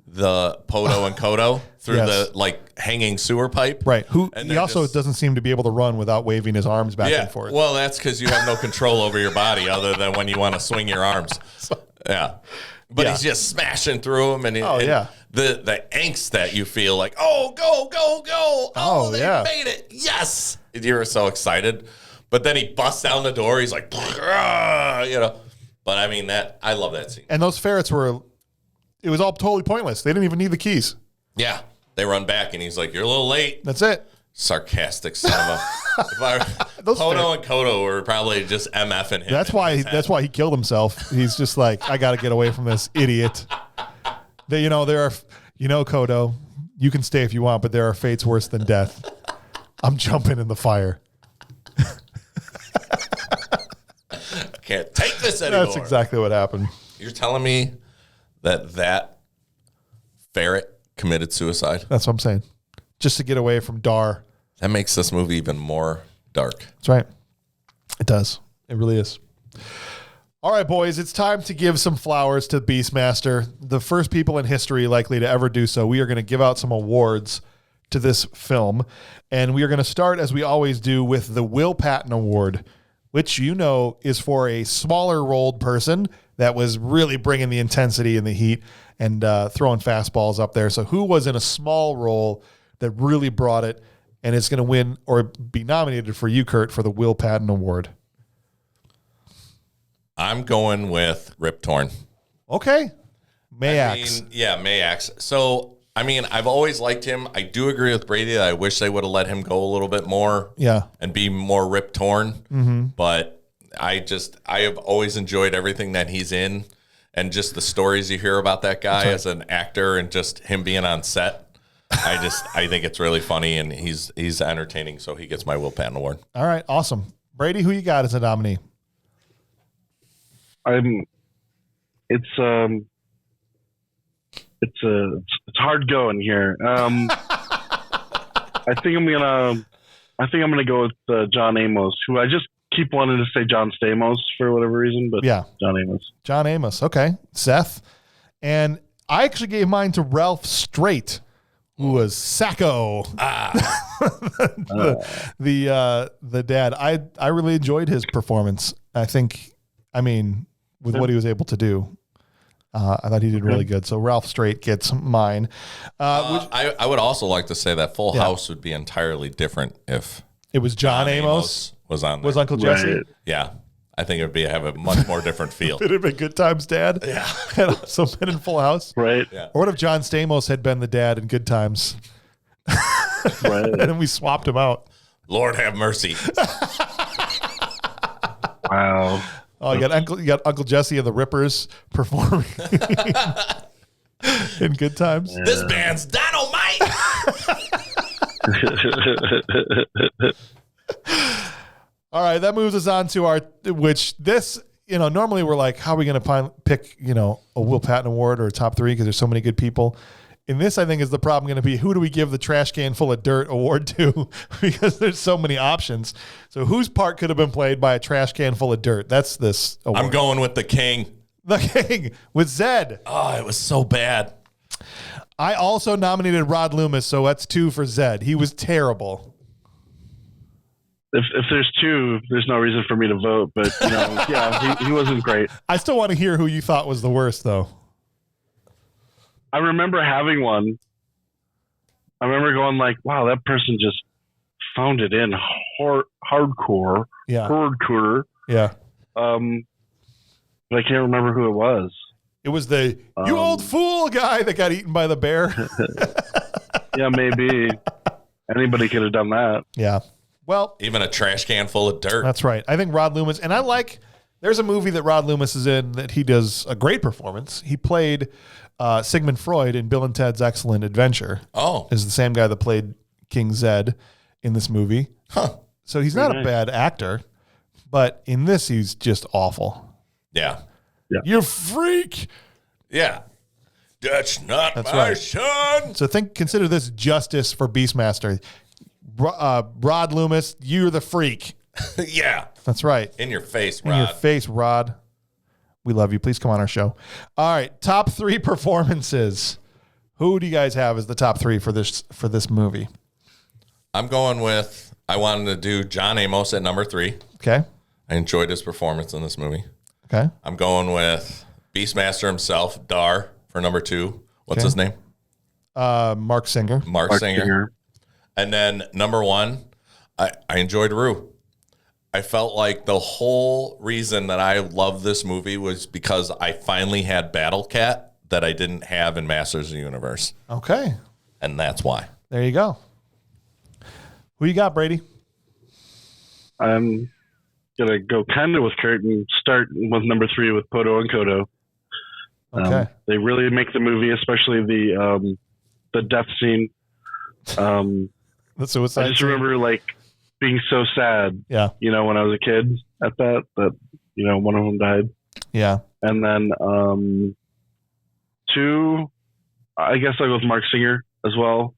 the Podo and Kodo through the hanging sewer pipe. Right. He also doesn't seem to be able to run without waving his arms back and forth. Well, that's because you have no control over your body other than when you want to swing your arms. Yeah. But he's just smashing through them. And the angst that you feel like, oh, go, go, go. Oh, they made it. Yes. You're so excited. But then he busts down the door. He's like, But I mean, I love that scene. And those ferrets it was all totally pointless. They didn't even need the keys. Yeah. They run back and he's like, you're a little late. That's it. Sarcastic son of a... Podo and Kodo were probably just MFing him. That's why he killed himself. He's just like, I got to get away from this idiot. There are, Kodo, you can stay if you want, but there are fates worse than death. I'm jumping in the fire. I can't take this anymore. That's exactly what happened. You're telling me that ferret committed suicide? That's what I'm saying. Just to get away from Dar. That makes this movie even more dark. That's right. It does. It really is. All right, boys, it's time to give some flowers to Beastmaster, the first people in history likely to ever do so. We are going to give out some awards to this film, and we are going to start, as we always do, with the Will Patton Award, which is for a smaller rolled person that was really bringing the intensity and the heat and throwing fastballs up there. So who was in a small role that really brought it and is going to win or be nominated for you, Kurt, for the Will Patton Award? I'm going with Rip Torn. Okay. Mayax. Mayax. So, I've always liked him. I do agree with Brady that I wish they would have let him go a little bit more. Yeah. And be more Rip Torn. Mm-hmm. But I have always enjoyed everything that he's in and just the stories you hear about that guy as an actor and just him being on set. I think it's really funny and he's entertaining, so he gets my Will Patton Award. All right, awesome. Brady, who you got as a nominee? It's hard going here. I think I'm gonna go with John Amos, who I just keep wanting to say John Stamos for whatever reason, but John Amos. John Amos. Okay, Seth. And I actually gave mine to Ralph Straight, who was Sacco. The dad. I really enjoyed his performance. With what he was able to do. I thought he did really good. So Ralph Straight gets mine. I would also like to say that Full House would be entirely different if it was John Amos was on there. Was Uncle Jesse? Right. Yeah. I think it would have a much more different feel. It would have been Good Times Dad. Yeah. Had also been in Full House. Right. Yeah. Or what if John Stamos had been the dad in Good Times? Right. And then we swapped him out. Lord have mercy. Wow. Oh, you got Uncle Jesse and the Rippers performing in Good Times. Yeah. This band's dynamite. All right, that moves us on to normally we're like, how are we going to pick, a Will Patton award or a top 3 because there's so many good people. In this, I think, is the problem going to be who do we give the trash can full of dirt award to because there's so many options. So whose part could have been played by a trash can full of dirt? That's this award. I'm going with the King. The King with Zed. Oh, it was so bad. I also nominated Rod Loomis, so that's 2 for Zed. He was terrible. If there's 2, there's no reason for me to vote. But he wasn't great. I still want to hear who you thought was the worst, though. I remember having one. I remember going like, wow, that person just found it in hardcore. Yeah. Hardcore. Yeah. But I can't remember who it was. It was the you old fool guy that got eaten by the bear. Yeah, maybe. Anybody could have done that. Yeah. Well, Even a trash can full of dirt. that's right. I think Rod Loomis, and there's a movie that Rod Loomis is in that he does a great performance. He played Sigmund Freud in Bill and Ted's Excellent Adventure. Oh. Is the same guy that played King Zed in this movie. Huh. So he's not a bad actor, but in this, he's just awful. Yeah. You freak. Yeah. That's not That's my right. son. So consider this justice for Beastmaster. Rod Loomis, you're the freak. Yeah. That's right. In your face, In Rod. your face, Rod. We love you. Please come on our show. All right, top 3 performances. Who do you guys have as the top 3 for this movie? I'm going with, I wanted to do John Amos at number 3. Okay. I enjoyed his performance in this movie. Okay. I'm going with Beastmaster himself, Dar, for number 2. What's Okay. his name? Marc Singer. Marc Singer. And then number 1, I enjoyed Rue. I felt like the whole reason that I loved this movie was because I finally had Battle Cat that I didn't have in Masters of the Universe. Okay. And that's why. There you go. Who you got, Brady? I'm going to go kind of with Kurt and start with number 3 with Poto and Kodo. Okay. They really make the movie, especially the death scene. The suicide I just scene. remember like being so sad, Yeah. when I was a kid at that one of them died. Yeah. And then 2, I guess I'll go with Marc Singer as well.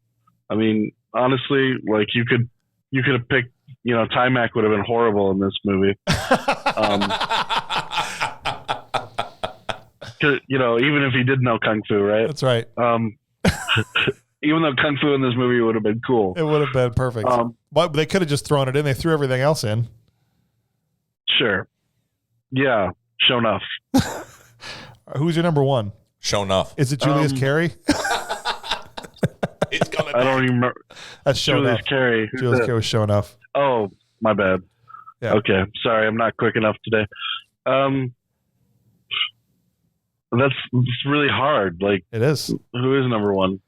I mean, honestly, like you could have picked, Timac would have been horrible in this movie. 'Cause, even if he did know Kung Fu, right? That's right. Even though Kung Fu in this movie would have been cool. It would have been perfect. But they could have just thrown it in. They threw everything else in. Sure. Yeah, sure enough. Who's your number 1? Show enough. Is it Julius Carey? It's coming I don't even remember. That's showing Julius up. Carey. Who's Julius that? Carey was showing off. Oh, my bad. Yeah. Okay, sorry, I'm not quick enough today. It's really hard. Like, It is. who is number 1?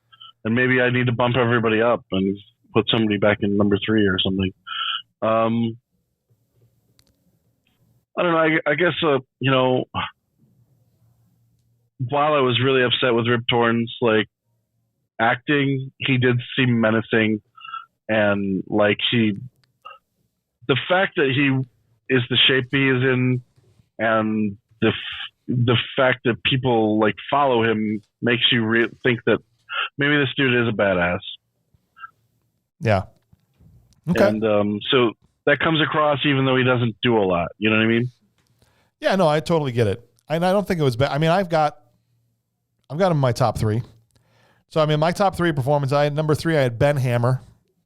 And maybe I need to bump everybody up and put somebody back in number 3 or something. I don't know. I guess while I was really upset with Rip Torn's like acting, he did seem menacing, and like the fact that he is the shape he is in, and the fact that people like follow him makes you think that maybe this dude is a badass. Yeah. Okay. And so that comes across even though he doesn't do a lot. You know what I mean? Yeah, no, I totally get it. And I don't think it was bad. I mean, I've got him in my top 3. So, I mean, my top 3 performance, I had number 3, I had Ben Hammer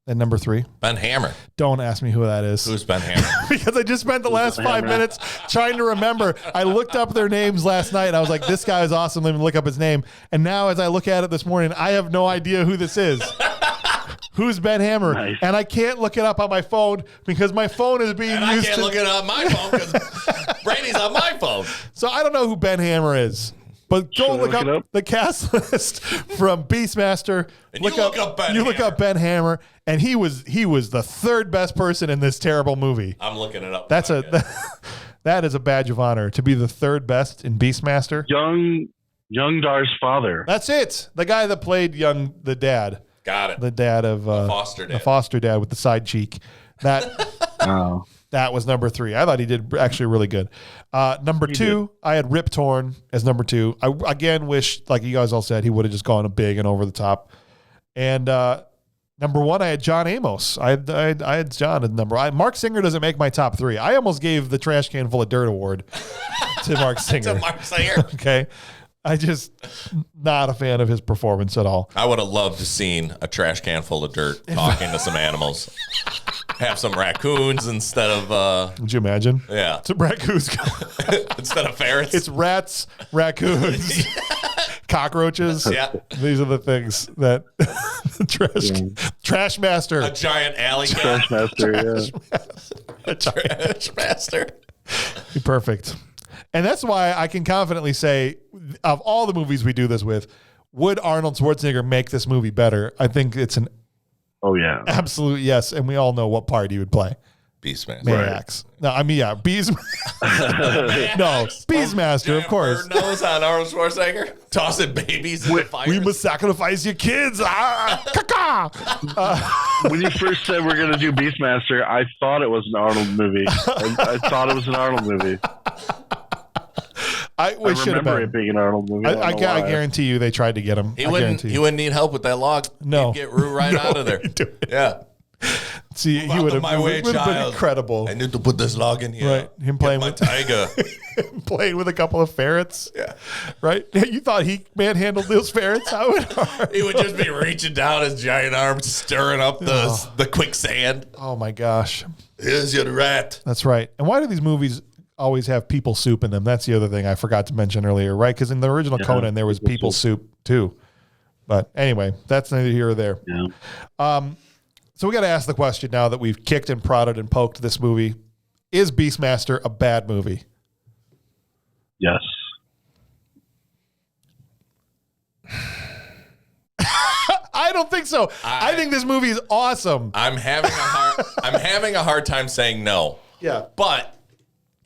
at number 3. Ben Hammer. Don't ask me who that is. Who's Ben Hammer? Because I just spent the last 5 minutes trying to remember. I looked up their names last night, and I was like, this guy is awesome. Let me look up his name. And now as I look at it this morning, I have no idea who this is. Who's Ben Hammer? Nice. And I can't look it up on my phone because my phone is being And used I can't look it up on my phone because Brady's on my phone. So I don't know who Ben Hammer is. But go Should I look look it up up? the cast list from Beastmaster. And you look up Ben Look Hammer. up Ben Hammer, and he was the third best person in this terrible movie. I'm looking it up. That's that is a badge of honor to be the third best in Beastmaster. Young Dar's father. That's it. The guy that played the dad. Got it. The dad of foster dad. the foster dad with the side cheek. That Oh. that was number 3. I thought he did actually really good. Number 2, I had Rip Torn as number 2. I again wish, like you guys all said, he would have just gone big and over the top. And number 1, I had John Amos. I had John at number. Mark Singer doesn't make my top 3. I almost gave the Trash Can Full of Dirt award to Mark Singer. To Marc Singer. Okay. I just not a fan of his performance at all. I would have loved to seen a trash can full of dirt talking to some animals. Have some raccoons instead of Would you imagine? yeah. It's a raccoons. Instead of ferrets. It's rats, raccoons, cockroaches. Yeah. These are the things that trash master. a giant alley cat. Trashmaster, yeah. Trash master. Perfect. And that's why I can confidently say, of all the movies we do this with, would Arnold Schwarzenegger make this movie better? I think it's an Oh, yeah. absolute yes, and we all know what part he would play. Beastmaster. Maniacs. No, I mean, yeah, Beastmaster, of course. Bird nose on Arnold Schwarzenegger. Tossing babies in the fire. We must sacrifice your kids. Caca. When you first said we're going to do Beastmaster, I thought it was an Arnold movie. I thought it was an Arnold movie. I should have remember been. it being an Arnold movie. I guarantee you they tried to get him. He wouldn't need help with that log. No. He'd get Rue right out of there. he'd do it. Yeah. See, he would have been incredible. I need to put this log in here. Right. Him playing my with tiger. playing with a couple of ferrets. Yeah. Right? You thought he manhandled those ferrets? How would He would just be reaching down his giant arms, stirring up the quicksand. Oh my gosh. Here's your rat. That's right. And why do these movies always have people soup in them? That's the other thing I forgot to mention earlier, right? Because in the original Conan, there was people soup too. But anyway, that's neither here or there. Yeah. So we got to ask the question now that we've kicked and prodded and poked this movie. Is Beastmaster a bad movie? Yes. I don't think so. I think this movie is awesome. I'm having a hard time saying no. Yeah. But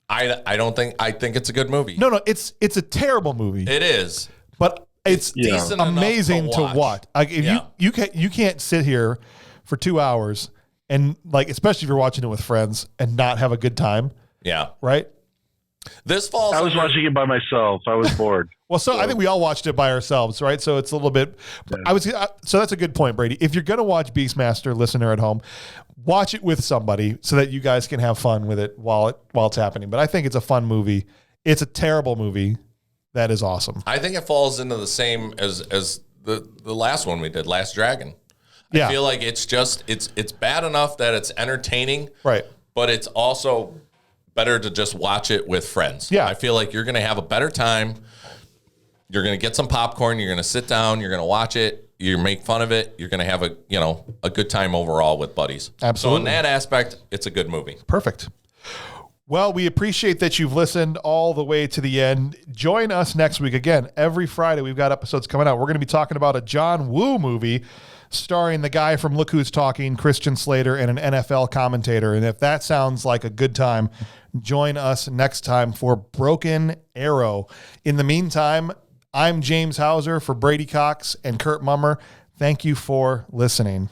I don't think I think it's a good movie. No, it's a terrible movie. It is. But it's decent enough amazing to watch. Like if Yeah. you can't sit here for 2 hours and like, especially if you're watching it with friends and not have a good time, Yeah. right? This falls I was under- watching it by myself. I was bored. Well, so I think we all watched it by ourselves, right? So it's a little bit. So that's a good point, Brady. If you're gonna watch Beastmaster, listener at home, watch it with somebody so that you guys can have fun with it while it's happening. But I think it's a fun movie. It's a terrible movie that is awesome. I think it falls into the same as the last one we did, Last Dragon. Yeah. I feel like it's just it's bad enough that it's entertaining, Right. but it's also better to just watch it with friends. Yeah. I feel like you're going to have a better time. You're going to get some popcorn. You're going to sit down. You're going to watch it. You make fun of it. You're going to have a good time overall with buddies. Absolutely. So in that aspect, it's a good movie. Perfect. Well, we appreciate that you've listened all the way to the end. Join us next week. Again, every Friday we've got episodes coming out. We're going to be talking about a John Woo movie starring the guy from Look Who's Talking, Christian Slater, and an NFL commentator. And if that sounds like a good time, join us next time for Broken Arrow. In the meantime, I'm James Hauser for Brady Cox and Kurt Mummer. Thank you for listening.